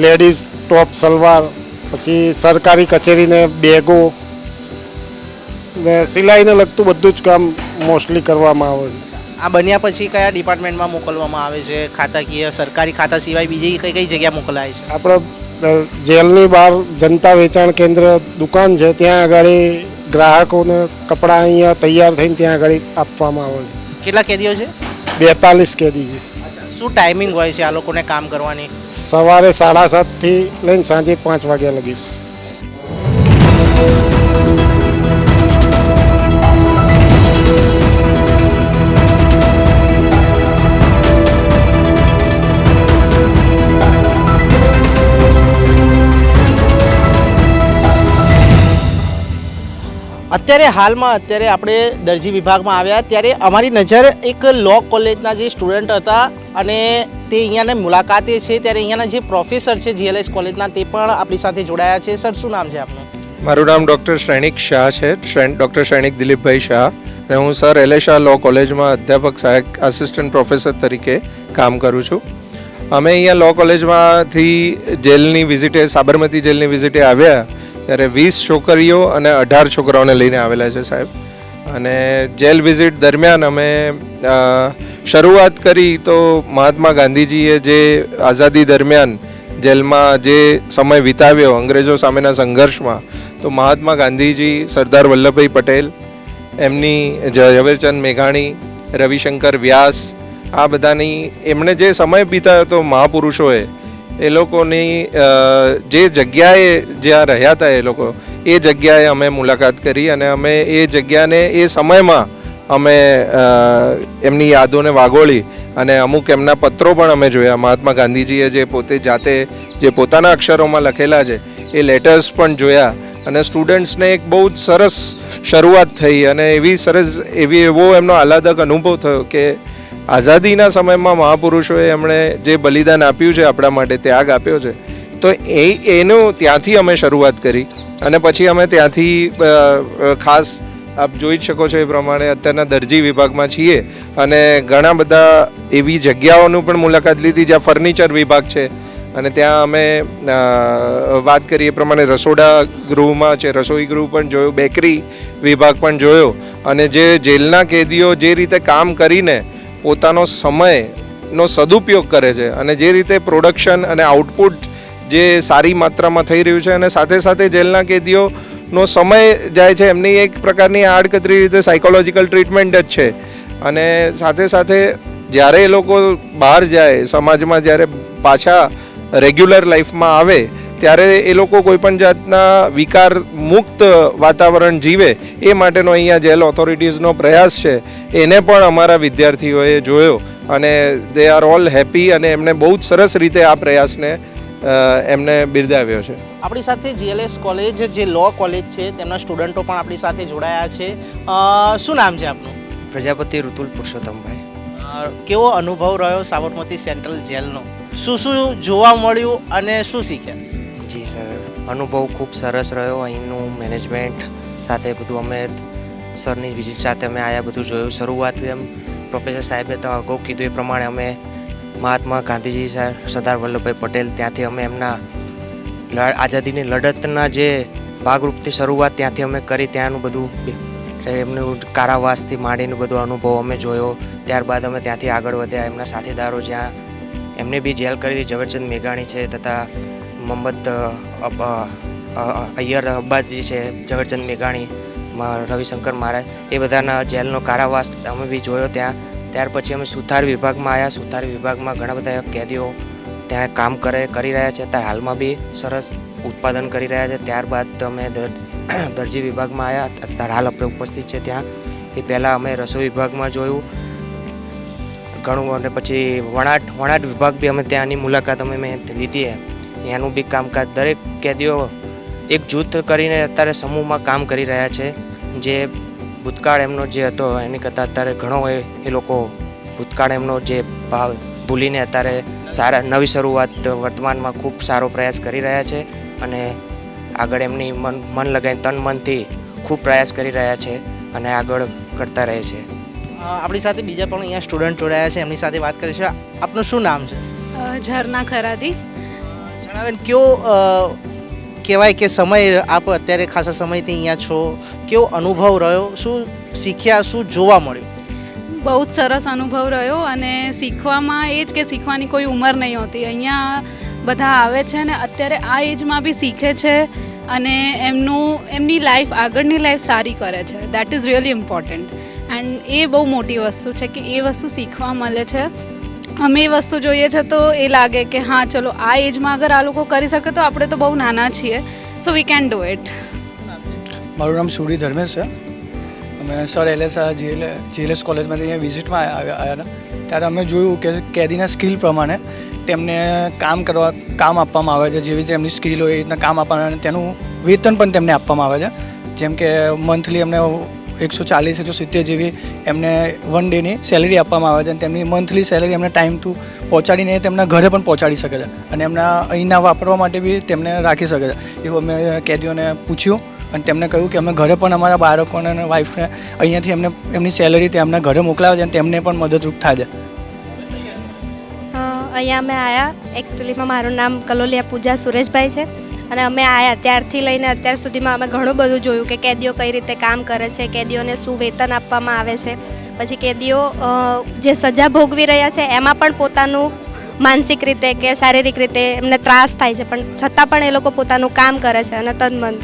લેડીઝ ટોપ સલવાર, પછી સરકારી કચેરીને બેગો ને સિલાઈને લગતું બધું જ કામ મોસ્ટલી કરવામાં આવે છે. આ બન્યા પછી કયા ડિપાર્ટમેન્ટમાં મોકલવામાં આવે છે? ખાતાકીય સરકારી ખાતા સિવાય બીજી કઈ કઈ જગ્યા મોકલાય છે? આપણે જેલની બહાર જનતા વેચાણ કેન્દ્ર દુકાન છે, ત્યાં આગળ ગ્રાહકોને કપડાં અહીંયા તૈયાર થઈને ત્યાં આગળ આપવામાં આવે છે. કેટલા કેદીઓ છે? 42 કેદી છે. શું ટાઈમિંગ હોય છે આ લોકોને કામ કરવાની? સવારે 7:30 થી લઈને સાંજે 5 વાગ્યા લગી. અત્યારે આપણે દરજી વિભાગમાં આવ્યા ત્યારે અમારી નજર એક લો કોલેજના જે સ્ટુડન્ટ હતા અને તે અહીંયાની મુલાકાતે છે ત્યારે અહીંયાના જે પ્રોફેસર છે GLS કોલેજના તે પણ આપણી સાથે જોડાયા છે. સર, શું નામ છે આપનું? મારું નામ ડૉક્ટર શ્રેણિક શાહ છે, ડૉક્ટર શ્રેણિક દિલીપભાઈ શાહ, અને હું સર એલેશા લો કોલેજમાં અધ્યાપક સહાયક આસિસ્ટન્ટ પ્રોફેસર તરીકે કામ કરું છું. અમે અહીંયા લો કોલેજમાંથી જેલની વિઝિટે, સાબરમતી જેલની વિઝિટે આવ્યા ત્યારે 20 છોકરીઓ અને 18 છોકરાઓને લઈને આવેલા છે સાહેબ. અને જેલ વિઝિટ દરમિયાન અમે શરૂઆત કરી તો મહાત્મા ગાંધીજીએ જે આઝાદી દરમિયાન જેલમાં જે સમય વિતાવ્યો અંગ્રેજો સામેના સંઘર્ષમાં, તો મહાત્મા ગાંધીજી, સરદાર વલ્લભભાઈ પટેલ, એમની ઝવેરચંદ મેઘાણી, રવિશંકર વ્યાસ, આ બધાની એમણે જે સમય વિતાવ્યો હતો મહાપુરુષોએ, એ લોકોની જે જગ્યાએ જ્યાં રહ્યા હતા એ લોકો, એ જગ્યાએ અમે મુલાકાત કરી અને અમે એ જગ્યાને એ સમયમાં અમે એમની યાદોને વાગોળી અને અમુક એમના પત્રો પણ અમે જોયા. મહાત્મા ગાંધીજીએ જે પોતે જાતે જે પોતાના અક્ષરોમાં લખેલા છે એ લેટર્સ પણ જોયા અને સ્ટુડન્ટ્સને એક બહુ જ સરસ શરૂઆત થઈ અને એવો એમનો આહલાદક અનુભવ થયો કે આઝાદીના સમયમાં મહાપુરુષોએ એમણે જે બલિદાન આપ્યું છે આપણા માટે, ત્યાગ આપ્યો છે, તો એનું ત્યાંથી અમે શરૂઆત કરી. અને પછી અમે ત્યાંથી ખાસ આપ જોઈ જ શકો છો એ પ્રમાણે અત્યારના દરજી વિભાગમાં છીએ અને ઘણા બધા એવી જગ્યાઓનું પણ મુલાકાત લીધી જ્યાં ફર્નિચર વિભાગ છે અને ત્યાં અમે વાત કરી એ પ્રમાણે રસોડા ગૃહમાં છે, રસોઈ ગૃહ પણ જોયું, બેકરી વિભાગ પણ જોયો. અને જે જેલના કેદીઓ જે રીતે કામ કરીને પોતાનો સમયનો સદુપયોગ કરે છે અને જે રીતે પ્રોડક્શન અને આઉટપુટ જે સારી માત્રામાં થઈ રહ્યું છે અને સાથે સાથે જેલના કેદીઓનો સમય જાય છે, એમની એક પ્રકારની આડકતરી રીતે સાયકોલોજીકલ ટ્રીટમેન્ટ જ છે. અને સાથે સાથે જ્યારે એ લોકો બહાર જાય સમાજમાં, જ્યારે પાછા રેગ્યુલર લાઈફમાં આવે ત્યારે એ લોકો કોઈપણ જાતના વિકાર મુક્ત વાતાવરણ જીવે એ માટેનો અહીંયા જેલ ઓથોરિટીઝનો પ્રયાસ છે. એને પણ અમારા વિદ્યાર્થીઓએ જોયો અને દે આર ઓલ હેપી અને એમને બહુ જ સરસ રીતે આ પ્રયાસને એમને બિરદાવ્યો છે. આપણી સાથે GLS કોલેજ જે લો કોલેજ છે તેમના સ્ટુડન્ટો પણ આપણી સાથે જોડાયા છે. શું નામ છે આપનું? પ્રજાપતિ ઋતુલ પુરુષોત્તમભાઈ. કેવો અનુભવ રહ્યો સાબરમતી સેન્ટ્રલ જેલનો? શું શું જોવા મળ્યું અને શું શીખ્યા? જી સર, અનુભવ ખૂબ સરસ રહ્યો. અહીંનું મેનેજમેન્ટ સાથે બધું અમે સરની વિઝિટ સાથે અમે આવ્યા, બધું જોયું. શરૂઆત એમ પ્રોફેસર સાહેબે તો અગાઉ કીધું એ પ્રમાણે અમે મહાત્મા ગાંધીજી સર, સરદાર વલ્લભભાઈ પટેલ, ત્યાંથી અમે એમના આઝાદીની લડતના જે ભાગરૂપથી શરૂઆત ત્યાંથી અમે કરી. ત્યાંનું બધું એમનું કારાવાસથી માંડીને બધો અનુભવ અમે જોયો. ત્યારબાદ અમે ત્યાંથી આગળ વધ્યા. એમના સાથીદારો જ્યાં એમને બી જેલ કરી હતી, ઝવેરચંદ મેઘાણી છે તથા મોહમ્મદ અય્યર અબ્બાસજી છે, ઝવેરચંદ મેઘાણી, રવિશંકર મહારાજ, એ બધાના જેલનો કારાવાસ અમે બી જોયો ત્યાં. ત્યાર પછી અમે સુથાર વિભાગમાં આવ્યા. સુથાર વિભાગમાં ઘણા બધા કેદીઓ ત્યાં કામ કરી રહ્યા છે. અત્યારે હાલમાં બી સરસ ઉત્પાદન કરી રહ્યા છે. ત્યારબાદ અમે દરજી વિભાગમાં આવ્યા, અત્યારે હાલ આપણે ઉપસ્થિત છે ત્યાં. એ પહેલાં અમે રસોઈ વિભાગમાં જોયું ઘણું, અને પછી વણાટ વિભાગ બી અમે ત્યાંની મુલાકાત મેં લીધી. એનું બી કામકાજ દરેક કેદીઓ એક જૂથ કરીને અત્યારે સમૂહમાં કામ કરી રહ્યા છે. જે ભૂતકાળ એમનો જે હતો એની કરતાં અત્યારે ઘણો એ લોકો ભૂતકાળ એમનો જે ભાવ ભૂલીને અત્યારે સારા નવી શરૂઆત વર્તમાનમાં ખૂબ સારો પ્રયાસ કરી રહ્યા છે અને આગળ એમની મન લગાવીને તન મનથી ખૂબ પ્રયાસ કરી રહ્યા છે અને આગળ કરતા રહે છે. આપણી સાથે બીજા પણ અહીંયા સ્ટુડન્ટ જોડાયા છે, એમની સાથે વાત કરીશું. આપનું શું નામ છે? ઝરના ખરાદી. જણાવે કયો કહેવાય કે સમય આપ અત્યારે ખાસા સમયથી અહીંયા છો, કેવો અનુભવ રહ્યો, શું શીખ્યા, શું જોવા મળ્યું? બહુ જ સરસ અનુભવ રહ્યો અને શીખવામાં એ જ કે શીખવાની કોઈ ઉંમર નહીં હોતી. અહીંયા બધા આવે છે ને અત્યારે આ એજમાં બી શીખે છે અને એમની લાઈફ આગળની લાઈફ સારી કરે છે. That is really important and એ બહુ મોટી વસ્તુ છે કે એ વસ્તુ શીખવા મળે છે. અમે એ વસ્તુ જોઈએ છે તો એ લાગે કે હા ચલો આ એજમાં અગર આ લોકો કરી શકે તો આપણે તો બહુ નાના છીએ, સો વી કેન ડુ ઇટ. મારું નામ સુડી ધર્મેશ છે. અમે સર એલએસઆર જીએલએસ કોલેજમાંથી અહીંયા વિઝિટમાં આવ્યા હતા. ત્યારે અમે જોયું કે કેદીના સ્કિલ પ્રમાણે તેમને કામ આપવામાં આવે છે. જેવી રીતે એમની સ્કિલ હોય એ રીતના કામ આપવામાં આવે, તેનું વેતન પણ તેમને આપવામાં આવે છે. જેમ કે મંથલી એમને 140-170 જેવી એમને 1 ડેની સેલેરી આપવામાં આવે છે અને તેમની મંથલી સેલેરી એમને ટાઈમ ટુ પહોંચાડીને તેમના ઘરે પણ પહોંચાડી શકે છે અને એમના અહીંના વાપરવા માટે બી તેમને રાખી શકે છે. એવું અમે કેદીઓને પૂછ્યું અને તેમને કહ્યું કે અમે ઘરે પણ અમારા બાળકોને અને વાઈફને અહીંયાથી એમની સેલેરી તેમના ઘરે મોકલાવે છે અને તેમને પણ મદદરૂપ થાય છે. અહીંયા અમે આવ્યા, એકચ્યુઅલીમાં મારું નામ કલોલિયા પૂજા સુરેશભાઈ છે અને અમે આવ્યા ત્યારથી લઈને અત્યાર સુધીમાં અમે ઘણું બધું જોયું કે કેદીઓ કઈ રીતે કામ કરે છે, કેદીઓને શું વેતન આપવામાં આવે છે, પછી કેદીઓ જે સજા ભોગવી રહ્યા છે એમાં પણ પોતાનું માનસિક રીતે કે શારીરિક રીતે એમને ત્રાસ થાય છે પણ છતાં પણ એ લોકો પોતાનું કામ કરે છે અને તનમન.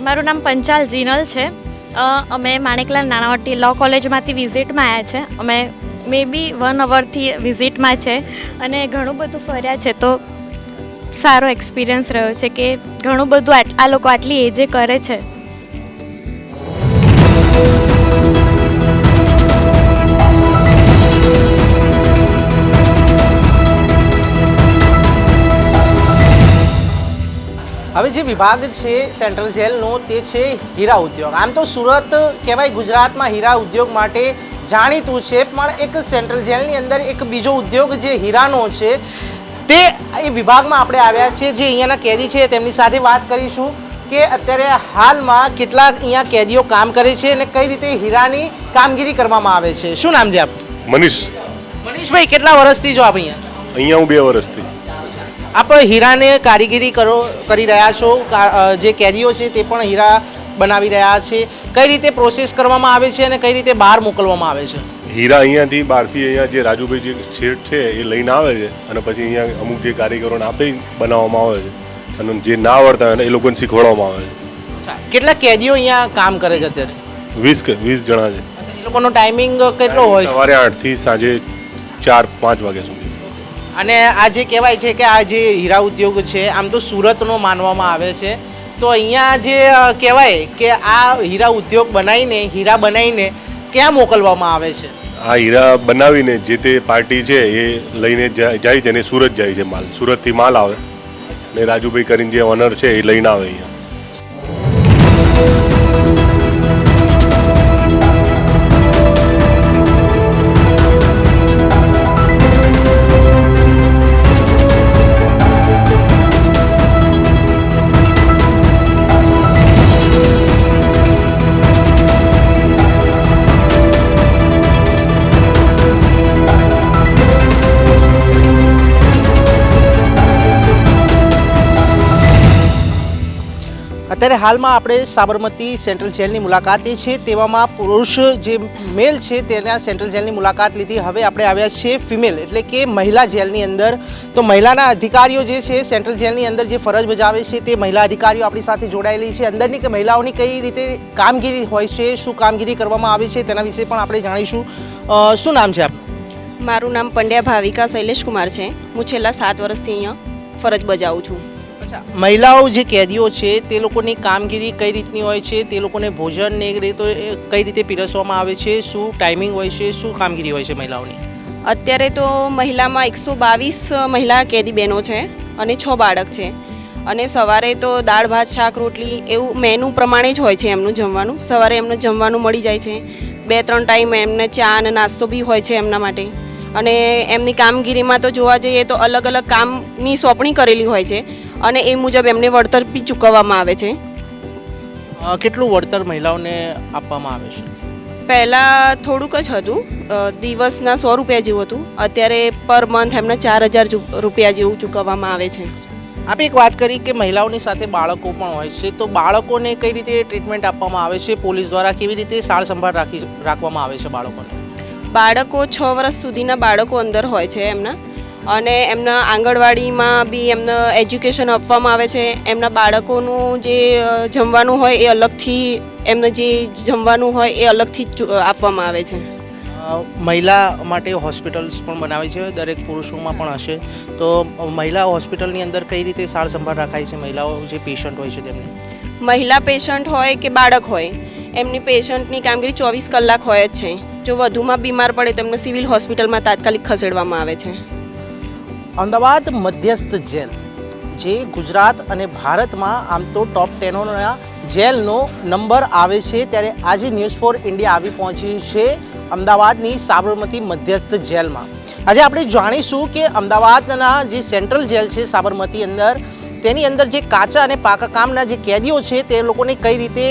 મારું નામ પંચાલ જીનલ છે. અમે માણેકલાલ નાણાવટી લો કોલેજમાંથી વિઝિટમાં આવ્યા છે. અમે મે બી 1 અવરથી વિઝિટમાં છે અને ઘણું બધું ફર્યા છે. તો સારો એક્સપિરિયન્સ રહ્યો છે કે ઘણું બધું આ લોકો આટલી એજે કરે છે. હવે જે વિભાગ છે સેન્ટ્રલ જેલનો તે છે હીરા ઉદ્યોગ. આમ તો સુરત કહેવાય ગુજરાતમાં હીરા ઉદ્યોગ માટે જાણીતું છે, પણ એક સેન્ટ્રલ જેલની અંદર એક બીજો ઉદ્યોગ જે હીરાનો છે તે એ વિભાગમાં આપણે આવ્યા છીએ. જે અહીંયાના કેદી છે તેમની સાથે વાત કરીશું કે અત્યારે હાલમાં કેટલા અહીંયા કેદીઓ કામ કરે છે અને કઈ રીતે હીરાની કામગીરી કરવામાં આવે છે. શું નામ છે આપ? મનીષભાઈ, કેટલા વર્ષથી છો આપ અહીંયા? અહીંયા હું 2 વર્ષથી. આપ હીરાને કારીગીરી કરી રહ્યા છો, જે કેદીઓ છે તે પણ હીરા બનાવી રહ્યા છે. કઈ રીતે પ્રોસેસ કરવામાં આવે છે અને કઈ રીતે બહાર મોકલવામાં આવે છે? હીરા અહીંયાથી બહારથી અહીંયા જે રાજુભાઈ જે શેઠ છે એ લઈને આવે છે અને પછી અહીંયા અમુક જે કારીગરોને આપી બનાવવામાં આવે છે અને જે ના આવડતા હોય એ લોકોને શીખવાડવામાં આવે છે. કેટલા કેદીઓ અહીંયા કામ કરે છે અત્યારે? 20 જણા છે. એ લોકોનો ટાઈમિંગ કેટલો હોય? સવારે 8 થી સાંજે 4-5 વાગ્યા સુધી. અને આ જે કહેવાય છે કે આ જે હીરા ઉદ્યોગ છે આમ તો સુરતનો માનવામાં આવે છે, તો અહીંયા જે કહેવાય કે આ હીરા ઉદ્યોગ હીરા બનાવીને ક્યાં મોકલવામાં આવે છે? આ હીરા બનાવીને જે તે પાર્ટી છે એ લઈને જાય છે ને સુરત જાય છે. સુરતથી માલ આવે ને રાજુભાઈ કરીને જે ઓનર છે એ લઈને આવે અહીંયા. અત્યારે હાલમાં આપણે સાબરમતી સેન્ટ્રલ જેલની મુલાકાતે છે, તેવામાં પુરુષ જે મેલ છે તેના સેન્ટ્રલ જેલની મુલાકાત લીધી. હવે આપણે આવ્યા છીએ ફિમેલ એટલે કે મહિલા જેલની અંદર. તો મહિલાના અધિકારીઓ જે છે સેન્ટ્રલ જેલની અંદર જે ફરજ બજાવે છે તે મહિલા અધિકારીઓ આપણી સાથે જોડાયેલી છે. અંદરની કે મહિલાઓની કઈ રીતે કામગીરી હોય છે, શું કામગીરી કરવામાં આવે છે તેના વિશે પણ આપણે જાણીશું. શું નામ છે આપનું? મારું નામ પંડ્યા ભાવિકા શૈલેષ કુમાર છે. હું છેલ્લા 7 વર્ષથી અહીંયા ફરજ બજાવું છું. અચ્છા, મહિલાઓ જે કેદીઓ છે તે લોકોની કામગીરી કઈ રીતની હોય છે, તે લોકોને ભોજન ને કઈ રીતે પીરસવામાં આવે છે, શું ટાઈમિંગ હોય છે, શું કામગીરી હોય છે મહિલાઓની? અત્યારે તો મહિલામાં 122 મહિલા કેદી બહેનો છે અને 6 બાળક છે. અને સવારે તો દાળ ભાત શાક રોટલી એવું મેનુ પ્રમાણે જ હોય છે એમનું જમવાનું. સવારે એમને જમવાનું મળી જાય છે, 2-3 ટાઈમ એમને ચા અને નાસ્તો બી હોય છે એમના માટે. અને એમની કામગીરીમાં તો જોવા જઈએ તો અલગ અલગ કામની સોંપણી કરેલી હોય છે અને એ મુજબ એમને વળતર બી ચૂકવવામાં આવે છે. કેટલું વળતર મહિલાઓને આપવામાં આવે છે? પહેલાં થોડુંક જ હતું, દિવસના 100 રૂપિયા જેવું હતું. અત્યારે પર મંથ એમને 4000 રૂપિયા જેવું ચૂકવવામાં આવે છે. આપે એક વાત કરી કે મહિલાઓની સાથે બાળકો પણ હોય છે, તો બાળકોને કઈ રીતે ટ્રીટમેન્ટ આપવામાં આવે છે? પોલીસ દ્વારા કેવી રીતે સાર સંભાળ રાખવામાં આવે છે બાળકોને? બાળકો 6 વર્ષ સુધીના બાળકો અંદર હોય છે એમના, અને એમના આંગણવાડીમાં બી એમને એજ્યુકેશન આપવામાં આવે છે. એમના બાળકોનું જે જમવાનું હોય એ અલગથી, એમને જે જમવાનું હોય એ અલગથી આપવામાં આવે છે. મહિલા માટે હોસ્પિટલ્સ પણ બનાવે છે, દરેક પુરુષોમાં પણ હશે, તો મહિલા હોસ્પિટલની અંદર કઈ રીતે સાર સંભાળ રાખાય છે મહિલાઓ જે પેશન્ટ હોય છે તેમની? મહિલા પેશન્ટ હોય કે બાળક હોય, એમની પેશન્ટની કામગીરી 24 કલાક હોય જ છે. જો વધુમાં બીમાર પડે તો એમને સિવિલ હોસ્પિટલમાં તાત્કાલિક ખસેડવામાં આવે છે. અમદાવાદ મધ્યસ્થ જેલ જે ગુજરાત અને ભારતમાં આમ તો ટોપ 10 જેલનો નંબર આવે છે, ત્યારે આજે ન્યૂઝ ફોર ઇન્ડિયા આવી પહોંચ્યું છે અમદાવાદની સાબરમતી મધ્યસ્થ જેલમાં. આજે આપણે જાણીશું કે અમદાવાદના જે સેન્ટ્રલ જેલ છે સાબરમતી અંદર, તેની અંદર જે કાચા અને પાકા કામના જે કેદીઓ છે તે લોકોને કઈ રીતે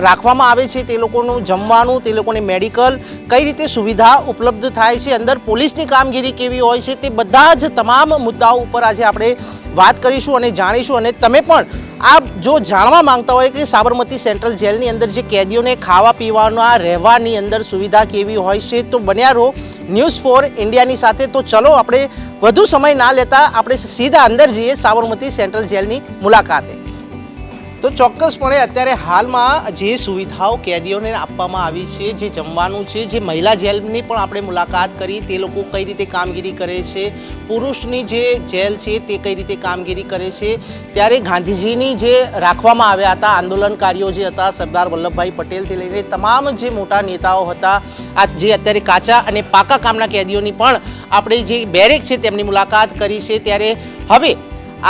રાખવામાં આવે છે, તે લોકોનું જમવાનું, તે લોકોને મેડિકલ કઈ રીતે સુવિધા ઉપલબ્ધ થાય છે, અંદર પોલીસની કામગીરી કેવી હોય છે, તે બધા જ તમામ મુદ્દાઓ ઉપર આજે આપણે વાત કરીશું અને જાણીશું. અને તમે પણ આપ જો જાણવા માંગતા હોય કે સાબરમતી સેન્ટ્રલ જેલની અંદર જે કેદીઓને ખાવા પીવાના રહેવાની અંદર સુવિધા કેવી હોય છે, તો બન્યા રહો ન્યૂઝ ફોર ઇન્ડિયાની સાથે. તો ચલો આપણે વધુ સમય ના લેતા આપણે સીધા અંદર જઈએ સાબરમતી સેન્ટ્રલ જેલની મુલાકાતે. તો ચોક્કસપણે અત્યારે હાલમાં જે સુવિધાઓ કેદીઓને આપવામાં આવી છે, જે જમવાનું છે, જે મહિલા જેલની પણ આપણે મુલાકાત કરી, તે લોકો કઈ રીતે કામગીરી કરે છે, પુરુષની જે જેલ છે તે કઈ રીતે કામગીરી કરે છે, ત્યારે ગાંધીજીની જે રાખવામાં આવ્યા હતા આંદોલનકારીઓ જે હતા, સરદાર વલ્લભભાઈ પટેલથી લઈને તમામ જે મોટા નેતાઓ હતા, આ જે અત્યારે કાચા અને પાકા કામના કેદીઓની પણ આપણે જે બેરેક છે તેમની મુલાકાત કરી છે. ત્યારે હવે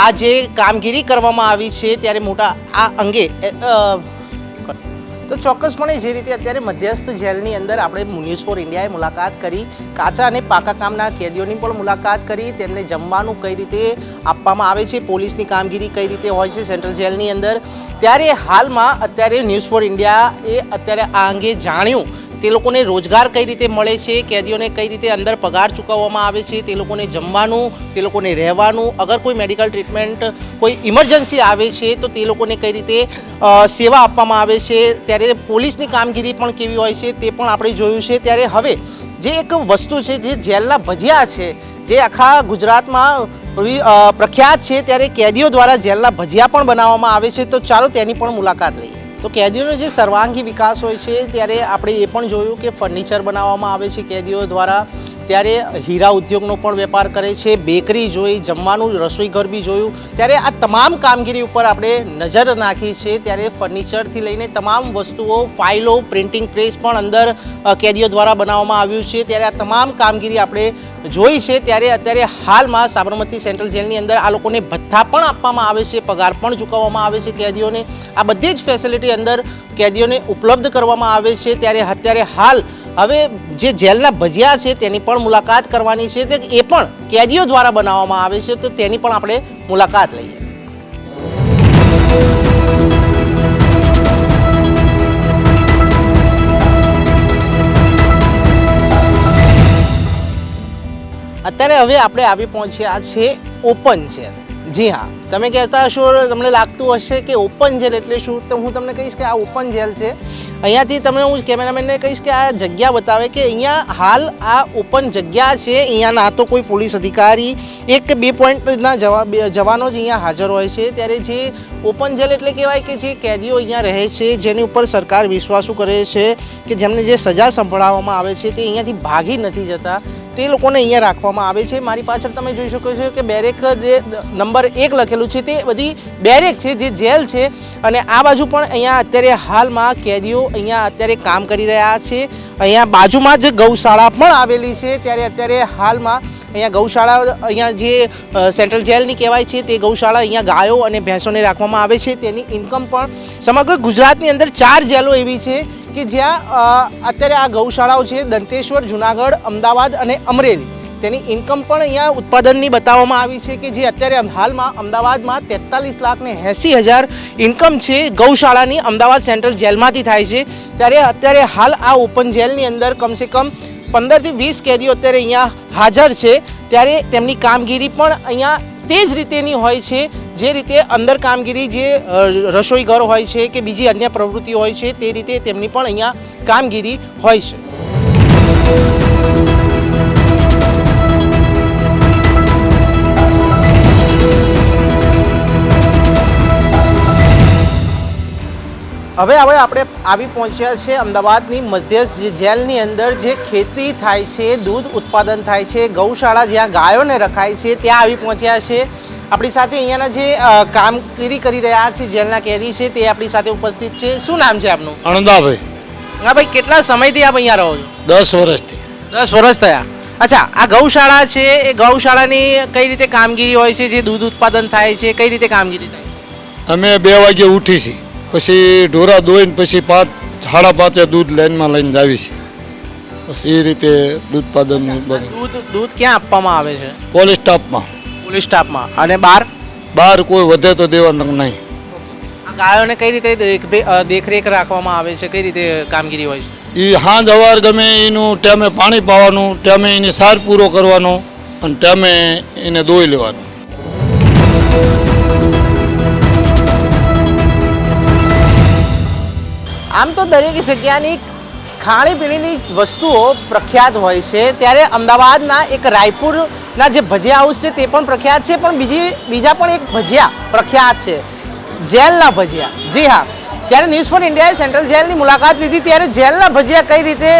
આ જે કામગીરી કરવામાં આવી છે ત્યારે મોટા આ અંગે તો ચોક્કસપણે જે રીતે અત્યારે મધ્યસ્થ જેલની અંદર આપણે ન્યૂઝ ફોર ઇન્ડિયાએ મુલાકાત કરી, કાચા અને પાકા કામના કેદીઓની પણ મુલાકાત કરી, તેમને જમવાનું કઈ રીતે આપવામાં આવે છે, પોલીસની કામગીરી કઈ રીતે હોય છે સેન્ટ્રલ જેલની અંદર. ત્યારે હાલમાં અત્યારે ન્યૂઝ ફોર ઇન્ડિયાએ અત્યારે આ અંગે જાણ્યું તે લોકોને રોજગાર કઈ રીતે મળે છે, કેદીઓને કઈ રીતે અંદર પગાર ચૂકવવામાં આવે છે, તે લોકોને જમવાનું, તે લોકોને રહેવાનું, અગર કોઈ મેડિકલ ટ્રીટમેન્ટ, કોઈ ઇમરજન્સી આવે છે તો તે લોકોને કઈ રીતે સેવા આપવામાં આવે છે, ત્યારે પોલીસની કામગીરી પણ કેવી હોય છે તે પણ આપણે જોયું છે. ત્યારે હવે જે એક વસ્તુ છે, જે જેલના ભજીયા છે, જે આખા ગુજરાતમાં પ્રખ્યાત છે, ત્યારે કેદીઓ દ્વારા જેલના ભજીયા પણ બનાવવામાં આવે છે. તો ચાલો તેની પણ મુલાકાત લઈએ. તો કેદીઓનો જે સર્વાંગી વિકાસ હોય છે, ત્યારે આપણે એ પણ જોયું કે ફર્નિચર બનાવવામાં આવે છે કેદીઓ દ્વારા, ત્યારે હીરા ઉદ્યોગનો પણ વેપાર કરે છે, બેકરી જોઈ, જમવાનું રસોઈ ઘર બી જોયું. ત્યારે આ તમામ કામગીરી ઉપર આપણે નજર નાખી છે. ત્યારે ફર્નિચરથી લઈને તમામ વસ્તુઓ, ફાઇલો, પ્રિન્ટિંગ પ્રેસ પણ અંદર કેદીઓ દ્વારા બનાવવામાં આવ્યું છે. ત્યારે આ તમામ કામગીરી આપણે જોઈ છે. ત્યારે અત્યારે હાલમાં સાબરમતી સેન્ટ્રલ જેલની અંદર આ લોકોને ભથ્થા પણ આપવામાં આવે છે, પગાર પણ ચૂકવવામાં આવે છે કેદીઓને. આ બધી જ ફેસિલિટી અંદર કેદીઓને ઉપલબ્ધ કરવામાં આવે છે. ત્યારે અત્યારે હાલ હવે જે જેલના ભજીયા છે તેની પણ મુલાકાત કરવાની છે, તે એ પણ કેદીઓ દ્વારા બનાવવામાં આવે છે, તો તેની પણ આપણે મુલાકાત લઈએ. અત્યારે હવે આપણે આવી પહોંચ્યા છે ઓપન જેલ. જી હા, તમે કહેતા હશો, તમને લાગતું હશે કે ઓપન જેલ એટલે શું, તો હું તમને કહીશ કે આ ઓપન જેલ છે. અહીંયાથી તમને હું કેમેરામેનને કહીશ કે આ જગ્યા બતાવે કે અહીંયા હાલ આ ઓપન જગ્યા છે. અહીંયા ના તો કોઈ પોલીસ અધિકારી, 1 કે 2 પોઈન્ટના જવાનો જ અહીંયા હાજર હોય છે. ત્યારે જે ઓપન જેલ એટલે કહેવાય કે જે કેદીઓ અહીંયા રહે છે, જેની ઉપર સરકાર વિશ્વાસો કરે છે કે જેમને જે સજા સંભળાવવામાં આવે છે તે અહીંયાથી ભાગી નથી જતા, તે લોકોને અહીંયા રાખવામાં આવે છે. મારી પાછળ તમે જોઈ શકો છો કે બેરેક જે નંબર 1 લખેલું છે તે બધી બેરેક છે, જે જેલ છે. અને આ બાજુ પણ અહીંયા અત્યારે હાલમાં કેદીઓ અહીંયા અત્યારે કામ કરી રહ્યા છે. અહીંયા બાજુમાં જ ગૌશાળા પણ આવેલી છે. ત્યારે અત્યારે હાલમાં અહીંયા ગૌશાળા, અહીંયા જે સેન્ટ્રલ જેલની કહેવાય છે તે ગૌશાળા, અહીંયા ગાયો અને ભેંસોને રાખવામાં આવે છે. તેની ઇન્કમ પણ સમગ્ર ગુજરાતની અંદર 4 જેલો એવી છે કે જ્યાં અત્યારે આ ગૌશાળાઓ છે. દંતેશ્વર, જુનાગઢ, અમદાવાદ અને અમરેલી. તેની ઇન્કમ પણ અહીંયા ઉત્પાદનની બતાવવામાં આવી છે કે જે અત્યારે હાલમાં અમદાવાદમાં 43,80,000 ઇન્કમ છે ગૌશાળાની, અમદાવાદ સેન્ટ્રલ જેલમાંથી થાય છે. ત્યારે અત્યારે હાલ આ ઓપન જેલની અંદર કમસે કમ 15 થી 20 કેદીઓ અત્યારે અહીંયા હાજર છે. ત્યારે તેમની કામગીરી પણ અહીંયા તે જ રીતેની હોય છે જે રીતે અંદર કામગીરી, જે રસોઈ ઘર હોય છે કે બીજી અન્ય પ્રવૃત્તિઓ હોય છે તે રીતે તેમની પણ અહીંયા કામગીરી હોય છે. હવે આપણે આવી પહોંચ્યા છે અમદાવાદની મધ્યસ્થ જેલની અંદર, જે ખેતી થાય છે, દૂધ ઉત્પાદન થાય છે, ગૌશાળા જ્યાં ગાયોને રખાય છે ત્યાં આવી પહોંચ્યા છે. આપણી સાથે અહીંયાના જે કામગીરી કરી રહ્યા છે જેલના કેદી છે તે આપણી સાથે ઉપસ્થિત છે. શું નામ છે આપનું? અણદાભાઈ. હા ભાઈ, કેટલા સમયથી આપ અહીંયા રહો છો? 10 વર્ષથી. 10 વર્ષ થયા. અચ્છા, આ ગૌશાળા છે, એ ગૌશાળાની કઈ રીતે કામગીરી હોય છે? જે દૂધ ઉત્પાદન થાય છે કઈ રીતે કામગીરી થાય? અમે 2 વાગે ઉઠી છીએ, પછી ઢોરા દોઈને પછી 5-5:30 દૂધ લાઈનમાં લઈને જાવી છે. બસ એ રીતે દૂધ ઉત્પાદન. દૂધ ક્યાં આપવામાં આવે છે? પોલીસ સ્ટાફમાં. પોલીસ સ્ટાફમાં. અને બહાર કોઈ વધે તો દેવાનું નહીં. આ ગાયોને કઈ રીતે દેખરેખ રાખવામાં આવે છે? કઈ રીતે કામગીરી હોય છે? એ સાંજ સવાર ગમે એનું ટાઈમે પાણી પાવાનું, ટાઈમે એની સાર પૂરો કરવાનો અને ટાઈમે એને દોઈ લેવાનું. આમ તો દરેક જગ્યાની ખાણીપીણીની વસ્તુઓ પ્રખ્યાત હોય છે. ત્યારે અમદાવાદના એક રાયપુરના જે ભજીયા હાઉસ છે તે પણ પ્રખ્યાત છે, પણ બીજા પણ એક ભજીયા પ્રખ્યાત છે, જેલના ભજીયા. જી હા, ત્યારે ન્યૂઝ ફોર ઇન્ડિયાએ સેન્ટ્રલ જેલની મુલાકાત લીધી. ત્યારે જેલના ભજીયા કઈ રીતે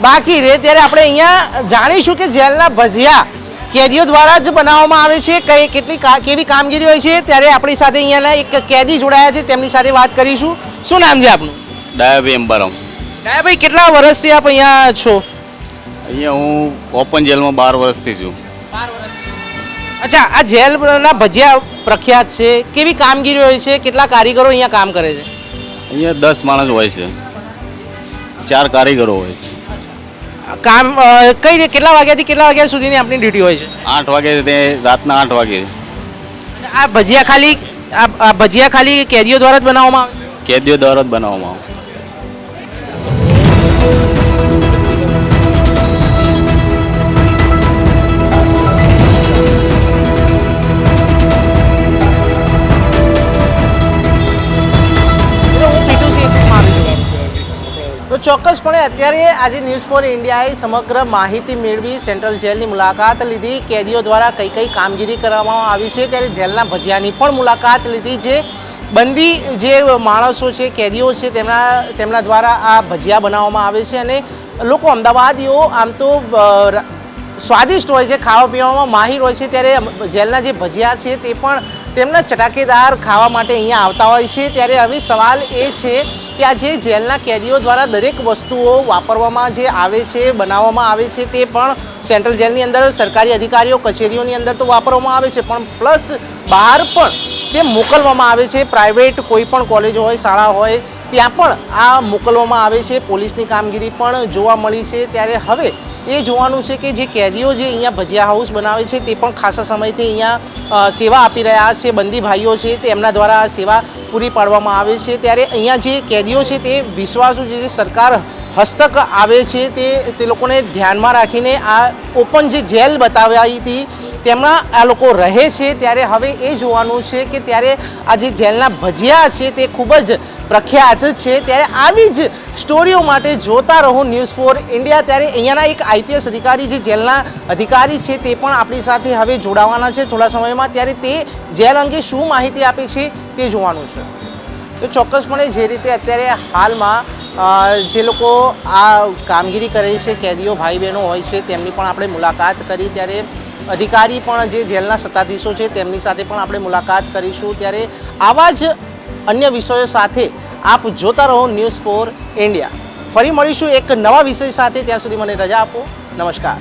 બાકી રહે, ત્યારે આપણે અહીંયા જાણીશું કે જેલના ભજીયા કેદીઓ દ્વારા જ બનાવવામાં આવે છે, કેવી કામગીરી હોય છે. ત્યારે આપણી સાથે અહીંયાના એક કેદી જોડાયા છે, તેમની સાથે વાત કરીશું. શું નામ છે આપનું? ડાયાભાઈ અંબારામ. ડાયાભાઈ, કેટલા વર્ષથી આપ અહીંયા છો? અહીંયા હું ઓપન જેલમાં 12 વર્ષથી છું. અચ્છા, આ જેલના ભજીયા પ્રખ્યાત છે, કેવી કામગીરી હોય છે? કેટલા કારીગરો અહીંયા કામ કરે છે? અહીંયા 10 માણસ હોય છે, 4 કારીગરો હોય છે. કામ કેટલા વાગ્યાથી કેટલા વાગ્યા સુધીની આપની ડ્યુટી હોય છે? 8 વાગે તે રાતના 8 વાગે. આ ભજીયા ખાલી કેદીઓ દ્વારા જ બનાવવામાં આવે? કેદીઓ દ્વારા જ બનાવવામાં આવે. તો ચોક્કસપણે અત્યારે આજે ન્યૂઝ ફોર ઇન્ડિયાએ સમગ્ર માહિતી મેળવી, સેન્ટ્રલ જેલની મુલાકાત લીધી, કેદીઓ દ્વારા કઈ કઈ કામગીરી કરવામાં આવી છે. ત્યારે જેલના ભજીયાની પણ મુલાકાત લીધી. જે બંદી જે માણસો છે, કેદીઓ છે, તેમના દ્વારા આ ભજીયા બનાવવામાં આવે છે. અને લોકો અમદાવાદીઓ આમ તો સ્વાદિષ્ટ હોય છે, ખાવા પીવામાં માહિર હોય છે. ત્યારે જેલના જે ભજીયા છે તે પણ તેમના ચટાકેદાર ખાવા માટે અહીંયા આવતા હોય છે. ત્યારે હવે સવાલ એ છે કે આ જે જેલના કેદીઓ દ્વારા દરેક વસ્તુઓ વાપરવામાં જે આવે છે, બનાવવામાં આવે છે, તે પણ સેન્ટ્રલ જેલની અંદર સરકારી અધિકારીઓ કચેરીઓની અંદર તો વાપરવામાં આવે છે, પણ પ્લસ બહાર પણ તે મોકલવામાં આવે છે. પ્રાઇવેટ કોઈ પણ કોલેજો હોય, શાળા હોય, ત્યાં પણ આ મોકલવામાં આવે છે. પોલીસની કામગીરી પણ જોવા મળી છે. ત્યારે હવે એ જોવાનું છે કે જે કેદીઓ જે અહીંયા ભજીયા હાઉસ બનાવે છે તે પણ ખાસા સમયથી અહીંયા સેવા આપી રહ્યા છે. બંદી ભાઈઓ છે તે એમના દ્વારા આ સેવા પૂરી પાડવામાં આવે છે. ત્યારે અહીંયા જે કેદીઓ છે તે વિશ્વાસુ જે સરકાર હસ્તક આવે છે તે લોકોને ધ્યાનમાં રાખીને આ ઓપન જે જેલ બતાવી હતી તેમાં આ લોકો રહે છે. ત્યારે હવે એ જોવાનું છે કે ત્યારે આ જે જેલના ભજીયા છે તે ખૂબ જ પ્રખ્યાત છે. ત્યારે આવી જ સ્ટોરીઓ માટે જોતા રહો ન્યૂઝ ફોર ઇન્ડિયા. ત્યારે અહીંયાના એક આઈપીએસ અધિકારી જે જેલના અધિકારી છે તે પણ આપણી સાથે હવે જોડાવાના છે થોડા સમયમાં. ત્યારે તે જેલ અંગે શું માહિતી આપે છે તે જોવાનું છે. તો ચોક્કસપણે જે રીતે અત્યારે હાલમાં જે લોકો આ કામગીરી કરે છે, કેદીઓ ભાઈ બહેનો હોય છે, તેમની પણ આપણે મુલાકાત કરી. ત્યારે અધિકારી પણ જે જેલના સત્તાધીશો છે તેમની સાથે પણ આપણે મુલાકાત કરીશું. ત્યારે આવા જ અન્ય વિષયો સાથે આપ જોતા રહો ન્યૂઝ4 ઇન્ડિયા. ફરી મળીશું એક નવા વિષય સાથે. ત્યાં સુધી મને રજા આપો. નમસ્કાર.